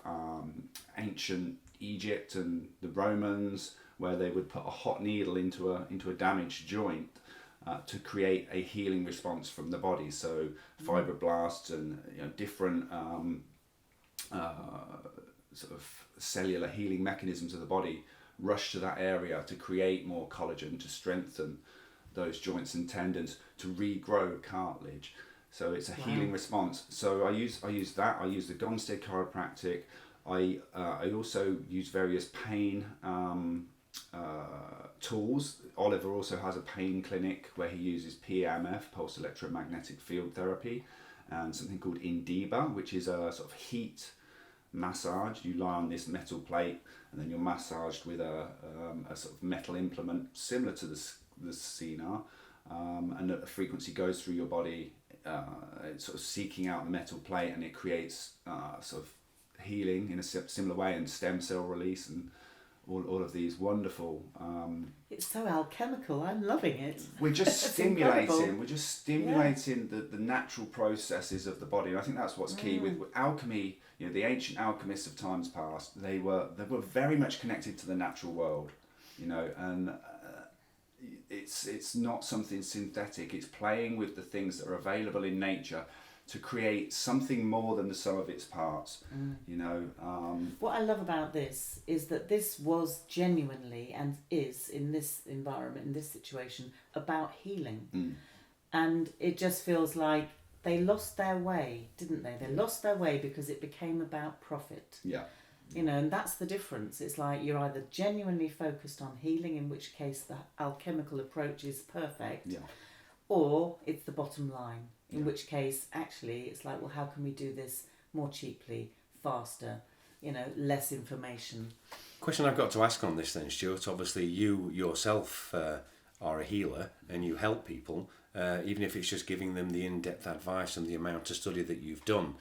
ancient Egypt and the Romans, where they would put a hot needle into a damaged joint to create a healing response from the body. So fibroblasts and different sort of cellular healing mechanisms of the body rush to that area to create more collagen, to strengthen those joints and tendons, to regrow cartilage. So it's a healing response. So I use that. I use the Gonstead chiropractic. I also use various pain tools. Oliver also has a pain clinic where he uses PEMF, pulse electromagnetic field therapy, and something called Indiba, which is a sort of heat massage. You lie on this metal plate and then you're massaged with a sort of metal implement similar to the Sina, and a frequency goes through your body, it's sort of seeking out the metal plate, and it creates sort of healing in a similar way, and stem cell release, and all of these wonderful. It's so alchemical. I'm loving it. We're just stimulating. We're just stimulating the natural processes of the body, and I think that's what's key with alchemy. You know, the ancient alchemists of times past, they were very much connected to the natural world. You know, and it's not something synthetic. It's playing with the things that are available in nature to create something more than the sum of its parts. You know, what I love about this is that this was genuinely, and is in this environment, in this situation, about healing. And it just feels like they lost their way, didn't they? They lost their way because it became about profit. Yeah. You know, and that's the difference. It's like you're either genuinely focused on healing, in which case the alchemical approach is perfect, or it's the bottom line, in which case actually it's like, well, how can we do this more cheaply, faster, you know, less information. Question I've got to ask on this then, Stuart, obviously you yourself are a healer and you help people, even if it's just giving them the in-depth advice and the amount of study that you've done.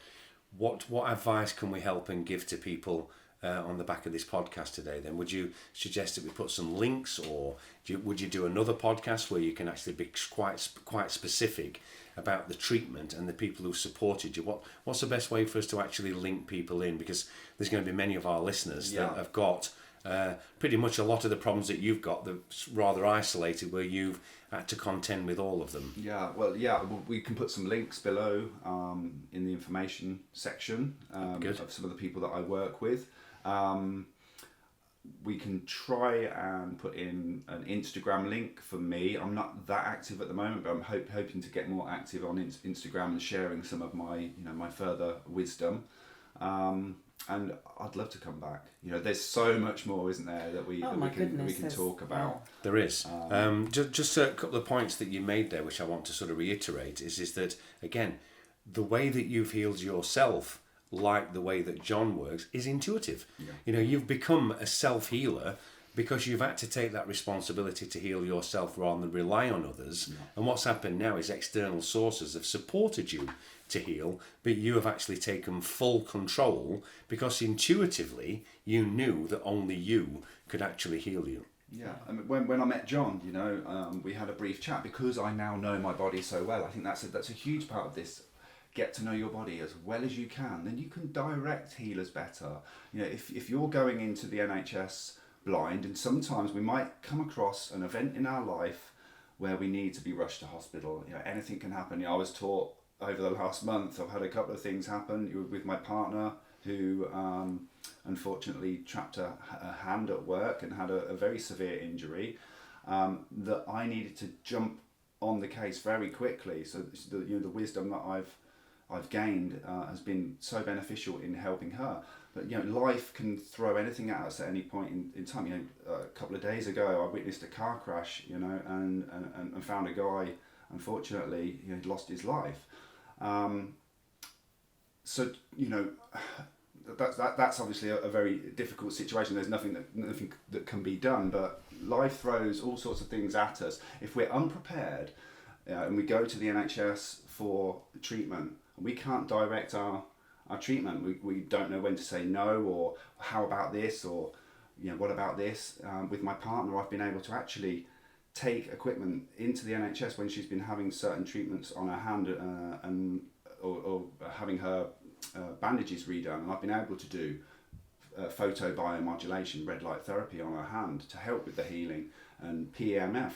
What advice can we help and give to people on the back of this podcast today then? Would you suggest that we put some links, or would you do another podcast where you can actually be quite specific about the treatment and the people who supported you? What's the best way for us to actually link people in? Because there's going to be many of our listeners that have got pretty much a lot of the problems that you've got, that's rather isolated, where you've had to contend with all of them. We can put some links below in the information section of some of the people that I work with. We can try and put in an Instagram link for me. I'm not that active at the moment, but I'm hoping to get more active on Instagram and sharing some of my my further wisdom. And I'd love to come back. You know, there's so much more, isn't there, that we can talk about. There is. Just a couple of points that you made there, which I want to sort of reiterate, is that, again, the way that you've healed yourself, like the way that John works, is intuitive. Yeah. You know, you've become a self-healer because you've had to take that responsibility to heal yourself rather than rely on others. Yeah. And what's happened now is external sources have supported you to heal, but you have actually taken full control because intuitively you knew that only you could actually heal you. Yeah, I mean, when I met John, you know, we had a brief chat because I now know my body so well. I think that's a huge part of this. Get to know your body as well as you can, then you can direct healers better. You know, if you're going into the NHS blind, and sometimes we might come across an event in our life where we need to be rushed to hospital. You know, anything can happen. You know, I was taught over the last month, I've had a couple of things happen with my partner who unfortunately trapped a hand at work and had a very severe injury that I needed to jump on the case very quickly. So the wisdom that I've gained has been so beneficial in helping her. But you know, life can throw anything at us at any point in time. You know, a couple of days ago I witnessed a car crash, you know, and found a guy, unfortunately, you know, lost his life. So you know, that's obviously a very difficult situation. There's nothing that can be done, but life throws all sorts of things at us. If we're unprepared and we go to the NHS for treatment, we can't direct our treatment. We don't know when to say no, or how about this, or you know, what about this. With my partner, I've been able to actually take equipment into the NHS when she's been having certain treatments on her hand or having her bandages redone, and I've been able to do photobiomodulation, red light therapy on her hand to help with the healing, and PEMF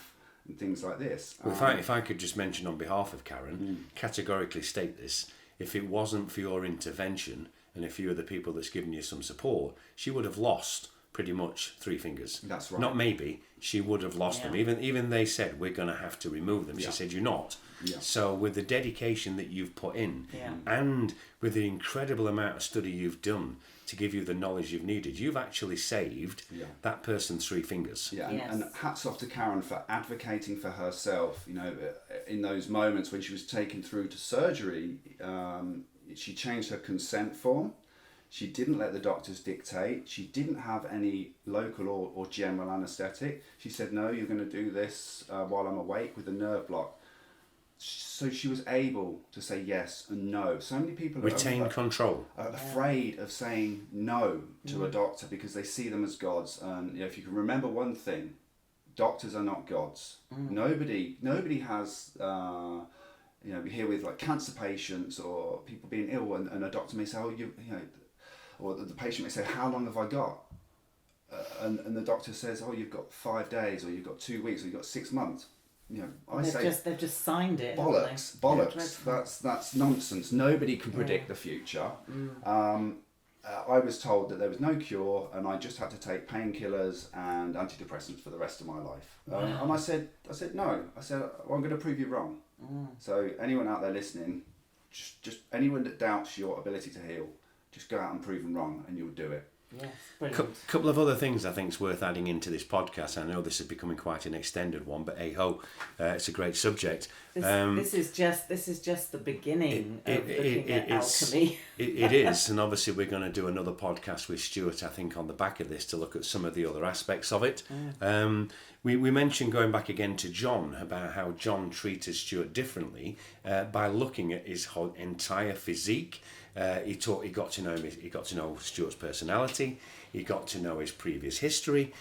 and things like this. Well, if I could just mention on behalf of Karen, categorically state this: if it wasn't for your intervention and a few of the people that's given you some support, she would have lost pretty much 3 fingers. That's right. Not maybe, she would have lost them. Even they said, we're going to have to remove them. She said, you're not. Yeah. So with the dedication that you've put in, Yeah. and with the incredible amount of study you've done to give you the knowledge you've needed, you've actually saved that person's 3 fingers. Yeah, Yes. and hats off to Karen for advocating for herself. You know, in those moments when she was taken through to surgery, she changed her consent form. She didn't let the doctors dictate. She didn't have any local or general anaesthetic. She said, no, you're going to do this while I'm awake with a nerve block. So she was able to say yes and no. So many people Retain control. are afraid of saying no to a doctor because they see them as gods. And you know, if you can remember one thing, doctors are not gods. Nobody has... you know, we hear with like cancer patients or people being ill, and a doctor may say, oh, you know, or the patient may say, how long have I got? And the doctor says, oh, you've got 5 days, or you've got 2 weeks, or you've got 6 months. You know, they've just signed it. Bollocks. That's nonsense. Nobody can predict the future. I was told that there was no cure, and I just had to take painkillers and antidepressants for the rest of my life. And I said no. I said, well, I'm going to prove you wrong. So anyone out there listening, just anyone that doubts your ability to heal, just go out and prove them wrong, and you'll do it. Yes, brilliant. Couple of other things I think is worth adding into this podcast. I know this is becoming quite an extended one, but hey ho, it's a great subject. This is just the beginning of looking at alchemy. It is, and obviously we're going to do another podcast with Stuart, I think, on the back of this to look at some of the other aspects of it. We mentioned going back again to John about how John treated Stuart differently by looking at his whole entire physique. He got to know Stuart's personality. He got to know his previous history.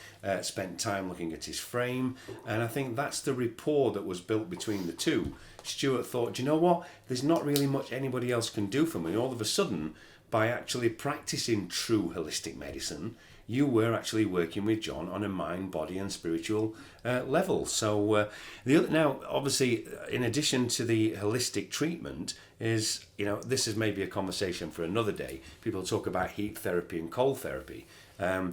Spent time looking at his frame, and I think that's the rapport that was built between the two. Stuart thought, do you know what? There's not really much anybody else can do for me. All of a sudden, by actually practicing true holistic medicine, you were actually working with John on a mind, body, and spiritual level. So now, obviously, in addition to the holistic treatment, is, you know, this is maybe a conversation for another day. People talk about heat therapy and cold therapy. I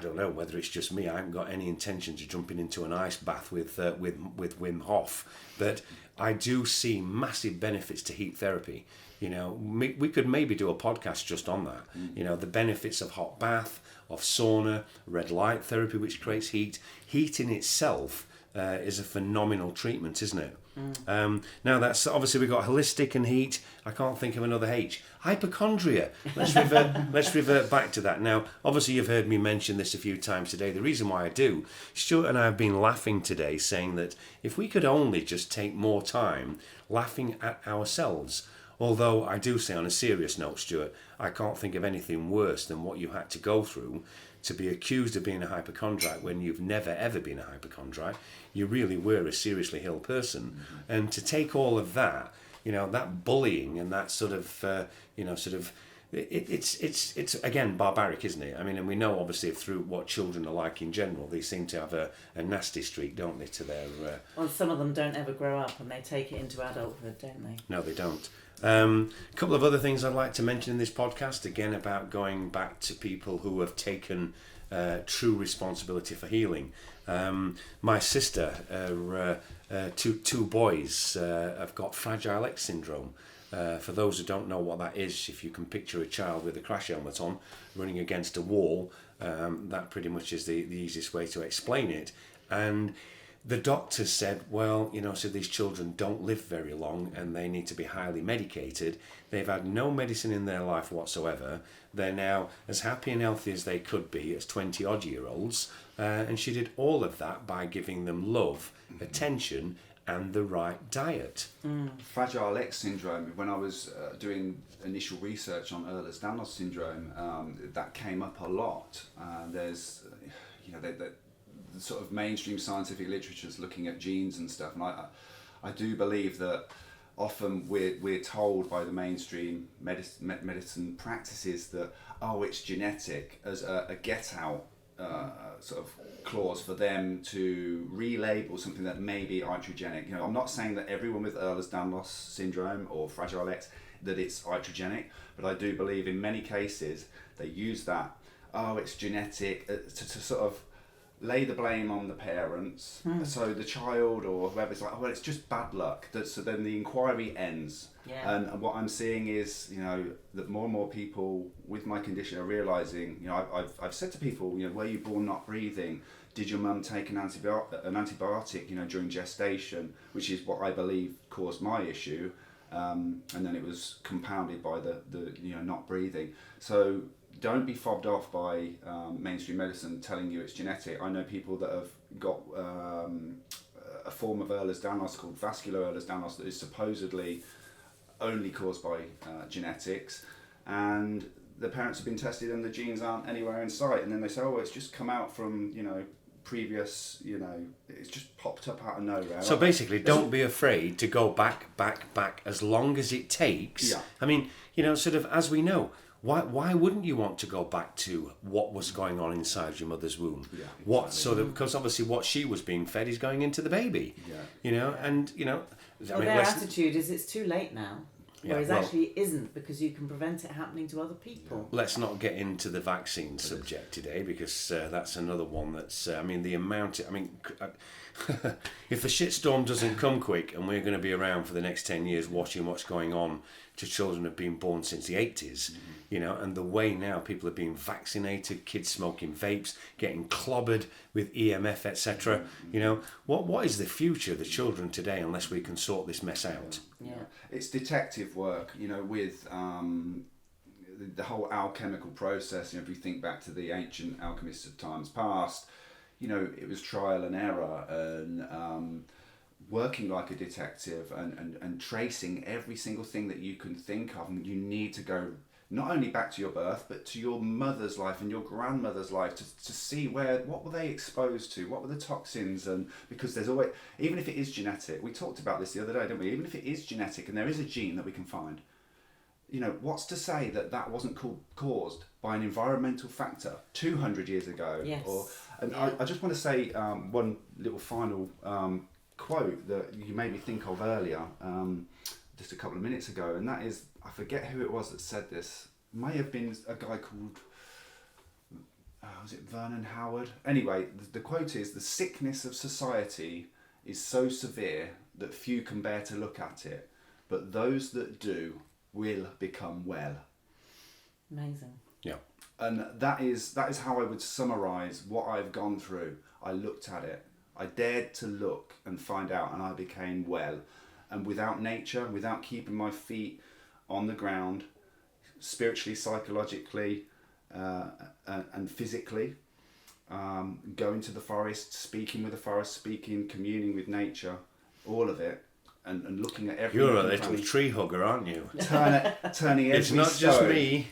don't know whether it's just me. I haven't got any intention to jumping into an ice bath with Wim Hof, but I do see massive benefits to heat therapy. You know, we could maybe do a podcast just on that. You know, the benefits of hot bath, of sauna, red light therapy, which creates heat. Heat in itself is a phenomenal treatment, isn't it? Now that's obviously we've got holistic and heat. I can't think of another H. Hypochondria. Let's revert back to that. Now, obviously you've heard me mention this a few times today. The reason why I do, Stuart and I have been laughing today, saying that if we could only just take more time laughing at ourselves. Although I do say on a serious note, Stuart, I can't think of anything worse than what you had to go through to be accused of being a hypochondriac when you've never ever been a hypochondriac. You really were a seriously ill person. And to take all of that, you know, that bullying and that sort of, it's again barbaric, isn't it? I mean, and we know obviously through what children are like in general, they seem to have a nasty streak, don't they, to their... Well, some of them don't ever grow up and they take it into adulthood, don't they? No, they don't. A couple of other things I'd like to mention in this podcast, again, about going back to people who have taken true responsibility for healing. My sister, two boys, have got Fragile X syndrome. For those who don't know what that is, if you can picture a child with a crash helmet on running against a wall, that pretty much is the easiest way to explain it. And the doctors said, well, you know, so these children don't live very long and they need to be highly medicated. They've had no medicine in their life whatsoever. They're now as happy and healthy as they could be as 20-odd-year-olds. And she did all of that by giving them love, attention, and the right diet. Fragile X syndrome, when I was doing initial research on Ehlers-Danlos syndrome, that came up a lot. There's, you know, the sort of mainstream scientific literature is looking at genes and stuff, and I do believe that often we're told by the mainstream medicine practices that, oh, it's genetic, as a get out sort of clause for them to relabel something that may be iatrogenic. You know, I'm not saying that everyone with Ehlers-Danlos syndrome or Fragile X that it's iatrogenic, but I do believe in many cases they use that oh, it's genetic, to sort of lay the blame on the parents. So the child or whoever's like, oh, well, it's just bad luck. So then the inquiry ends. Yeah. And what I'm seeing is, that more and more people with my condition are realising, I've said to people, were you born not breathing? Did your mum take an antibiotic, during gestation, which is what I believe caused my issue. And then it was compounded by the not breathing. So don't be fobbed off by mainstream medicine telling you it's genetic. I know people that have got a form of Ehlers-Danlos called vascular Ehlers-Danlos that is supposedly only caused by genetics, and the parents have been tested and the genes aren't anywhere in sight, and then they say, oh, it's just come out from previous, it's just popped up out of nowhere. So basically, don't be afraid to go back as long as it takes. Yeah. I mean, sort of as we know, why wouldn't you want to go back to what was going on inside your mother's womb? Yeah, exactly. What sort of, because obviously what she was being fed is going into the baby. Yeah. And Well, their attitude is it's too late now. Yeah, Whereas well, actually it isn't, because you can prevent it happening to other people. Let's not get into the vaccine subject today, because that's another one that's, the amount, if the shitstorm doesn't come quick and we're going to be around for the next 10 years watching what's going on to children who have been born since the 80s, and the way now people are being vaccinated, kids smoking vapes, getting clobbered with EMF, etc. What is the future of the children today unless we can sort this mess out? Yeah. It's detective work, with the whole alchemical process. If we think back to the ancient alchemists of times past, it was trial and error and working like a detective and tracing every single thing that you can think of. And you need to go not only back to your birth, but to your mother's life and your grandmother's life to see what were they exposed to, what were the toxins, and because there's always, even if it is genetic, we talked about this the other day, didn't we? Even if it is genetic and there is a gene that we can find, what's to say that wasn't caused by an environmental factor 200 years ago? Yes. I just want to say one little final quote that you made me think of earlier, just a couple of minutes ago, and that is, I forget who it was that said this. It may have been a guy called, was it Vernon Howard? Anyway, the quote is, the sickness of society is so severe that few can bear to look at it, but those that do will become well. Amazing. Yeah. And that is how I would summarise what I've gone through. I looked at it. I dared to look and find out, and I became well. And without nature, without keeping my feet on the ground, spiritually, psychologically, and physically, going to the forest, speaking with the forest, communing with nature, all of it, and looking at every... You're a little tree hugger, aren't you? Turning every It's not stone. just me.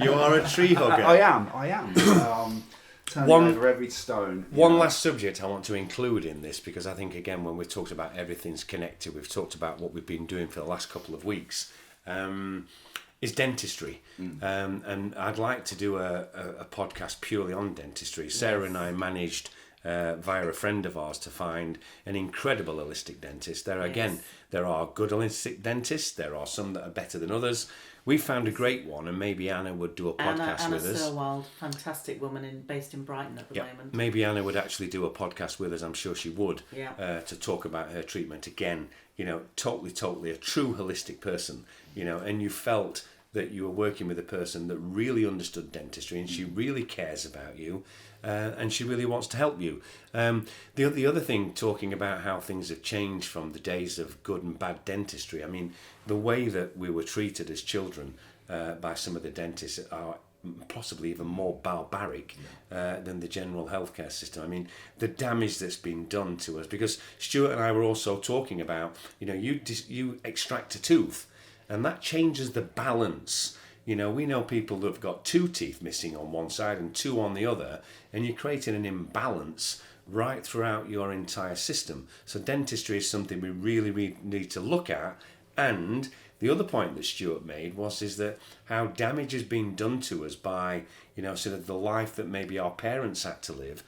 You are a tree hugger. I am. Turning over every stone. One last subject I want to include in this, because I think, again, when we've talked about everything's connected, we've talked about what we've been doing for the last couple of weeks, is dentistry. And I'd like to do a podcast purely on dentistry. Sarah and I managed, via a friend of ours, to find an incredible holistic dentist. There are good holistic dentists. There are some that are better than others. We found a great one, and maybe Anna would do a podcast with us. Anna Sirwild, fantastic woman based in Brighton at the moment. Maybe Anna would actually do a podcast with us. I'm sure she would, to talk about her treatment. Again, totally a true holistic person, and you felt that you were working with a person that really understood dentistry, and she really cares about you, and she really wants to help you. The other thing, talking about how things have changed from the days of good and bad dentistry, the way that we were treated as children by some of the dentists are possibly even more barbaric than the general healthcare system. The damage that's been done to us, because Stuart and I were also talking about, you extract a tooth, and that changes the balance. We know people that have got 2 teeth missing on one side and 2 on the other, and you're creating an imbalance right throughout your entire system. So dentistry is something we really need to look at. And the other point that Stuart made is that how damage has been done to us by, sort of the life that maybe our parents had to live.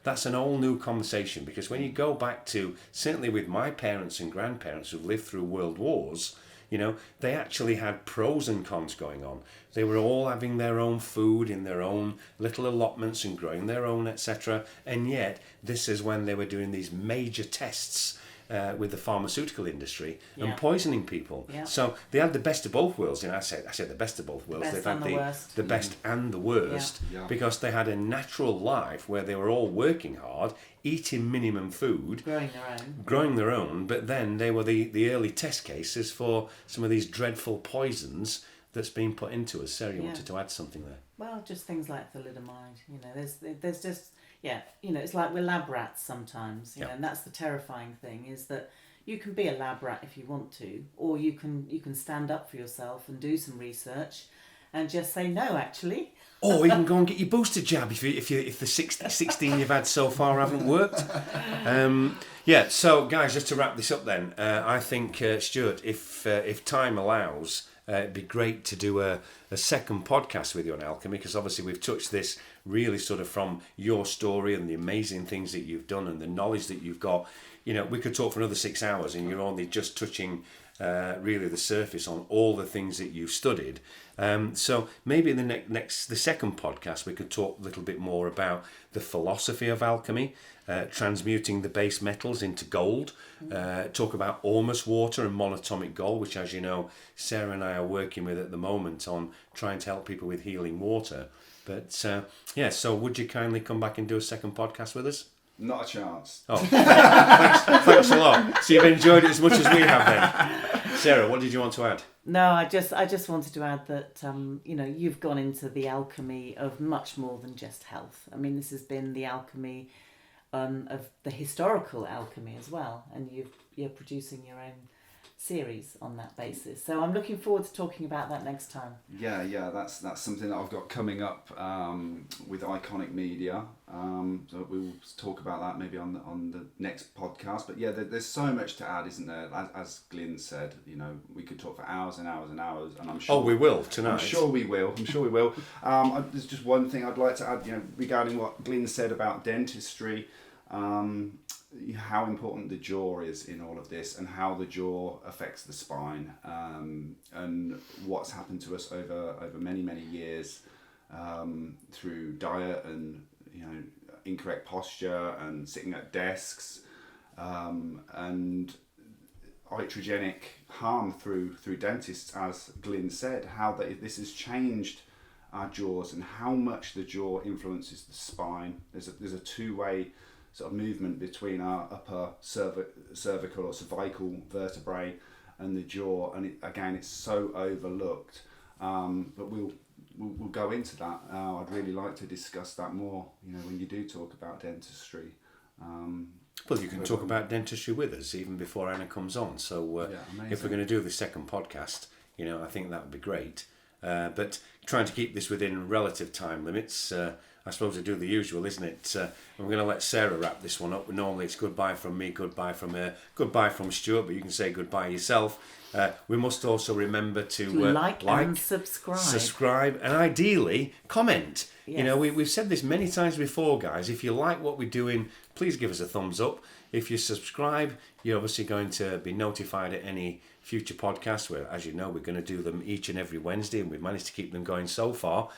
That's an all new conversation, because when you go back to, certainly with my parents and grandparents who've lived through world wars, You know, they actually had pros and cons going on. They were all having their own food in their own little allotments and growing their own, etc. And yet, this is when they were doing these major tests with the pharmaceutical industry and poisoning people. Yeah. So they had the best of both worlds. You know, I said the best of both worlds. They've had the best and the worst because they had a natural life where they were all working hard, eating minimum food, growing their own. But then they were the early test cases for some of these dreadful poisons that's been put into us. Sarah, you wanted to add something there? Well, just things like thalidomide. You know, there's just. Yeah, you know, it's like we're lab rats sometimes, you know, and that's the terrifying thing, is that you can be a lab rat if you want to, or you can stand up for yourself and do some research and just say no, actually. Or even go and get your booster jab if the 16 you've had so far haven't worked. So guys, just to wrap this up then, I think, Stuart, if time allows, it'd be great to do a second podcast with you on Alchemy, because obviously we've touched this really sort of from your story and the amazing things that you've done and the knowledge that you've got. You know, we could talk for another 6 hours and you're only just touching really the surface on all the things that you've studied. So maybe in the second podcast we could talk a little bit more about the philosophy of alchemy, transmuting the base metals into gold, talk about almost water and monatomic gold, which, as you know, Sarah and I are working with at the moment on trying to help people with healing water. But so would you kindly come back and do a second podcast with us? Not a chance. Oh, thanks a lot. So you've enjoyed it as much as we have then. Sarah, what did you want to add? No, I just wanted to add that you know, you've gone into the alchemy of much more than just health. I mean, this has been the alchemy of the historical alchemy as well, and you're producing your own series on that basis. So I'm looking forward to talking about that next time. Yeah, that's something that I've got coming up with Iconic Media. So we'll talk about that maybe on the next podcast. But yeah, there's so much to add, isn't there? As Glyn said, you know, we could talk for hours and hours and hours, and I'm sure. Oh, we will tonight. I'm sure we will. There's just one thing I'd like to add, you know, regarding what Glyn said about dentistry. How important the jaw is in all of this, and how the jaw affects the spine, and what's happened to us over many years through diet and, you know, incorrect posture and sitting at desks, and iatrogenic harm through dentists, as Glyn said, how this has changed our jaws and how much the jaw influences the spine. There's a two-way sort of movement between our upper cervical or cervical vertebrae and the jaw, and it's so overlooked. But we'll go into that. I'd really like to discuss that more, you know, when you do talk about dentistry. Well, you can talk about dentistry with us even before Anna comes on. So if we're going to do the second podcast, you know, I think that would be great. But trying to keep this within relative time limits, I suppose to do the usual, isn't it? I'm going to let Sarah wrap this one up. Normally it's goodbye from me, goodbye from her, goodbye from Stuart, but you can say goodbye yourself. We must also remember to like and subscribe, and ideally comment. Yes. You know, we've said this many times before, guys. If you like what we're doing, please give us a thumbs up. If you subscribe, you're obviously going to be notified at any future podcasts, where, as you know, we're going to do them each and every Wednesday, and we've managed to keep them going so far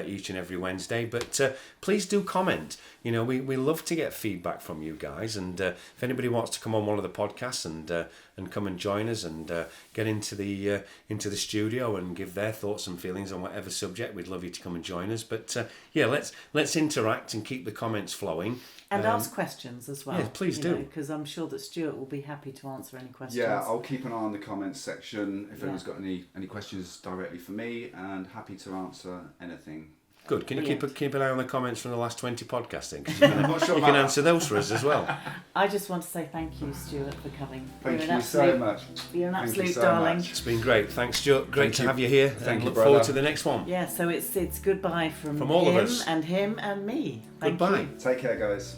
each and every Wednesday. But please do comment. You know, we love to get feedback from you guys, and if anybody wants to come on one of the podcasts and come and join us and get into the studio and give their thoughts and feelings on whatever subject, we'd love you to come and join us. But let's interact and keep the comments flowing. And ask questions as well. Yeah, please do. Because I'm sure that Stuart will be happy to answer any questions. Yeah, I'll keep an eye on the comments section if anyone's got any questions directly for me, and happy to answer anything. Good. Can you keep an eye on the comments from the last 20 podcasting? You can answer those for us as well. I just want to say thank you, Stuart, for coming. Thank you so much. You're an absolute darling. It's been great. Thanks, Stuart. Great to have you here. Thank you, look forward to the next one. Yeah, so it's goodbye from all him of us. and him and me. Thank Goodbye. you. Take care, guys.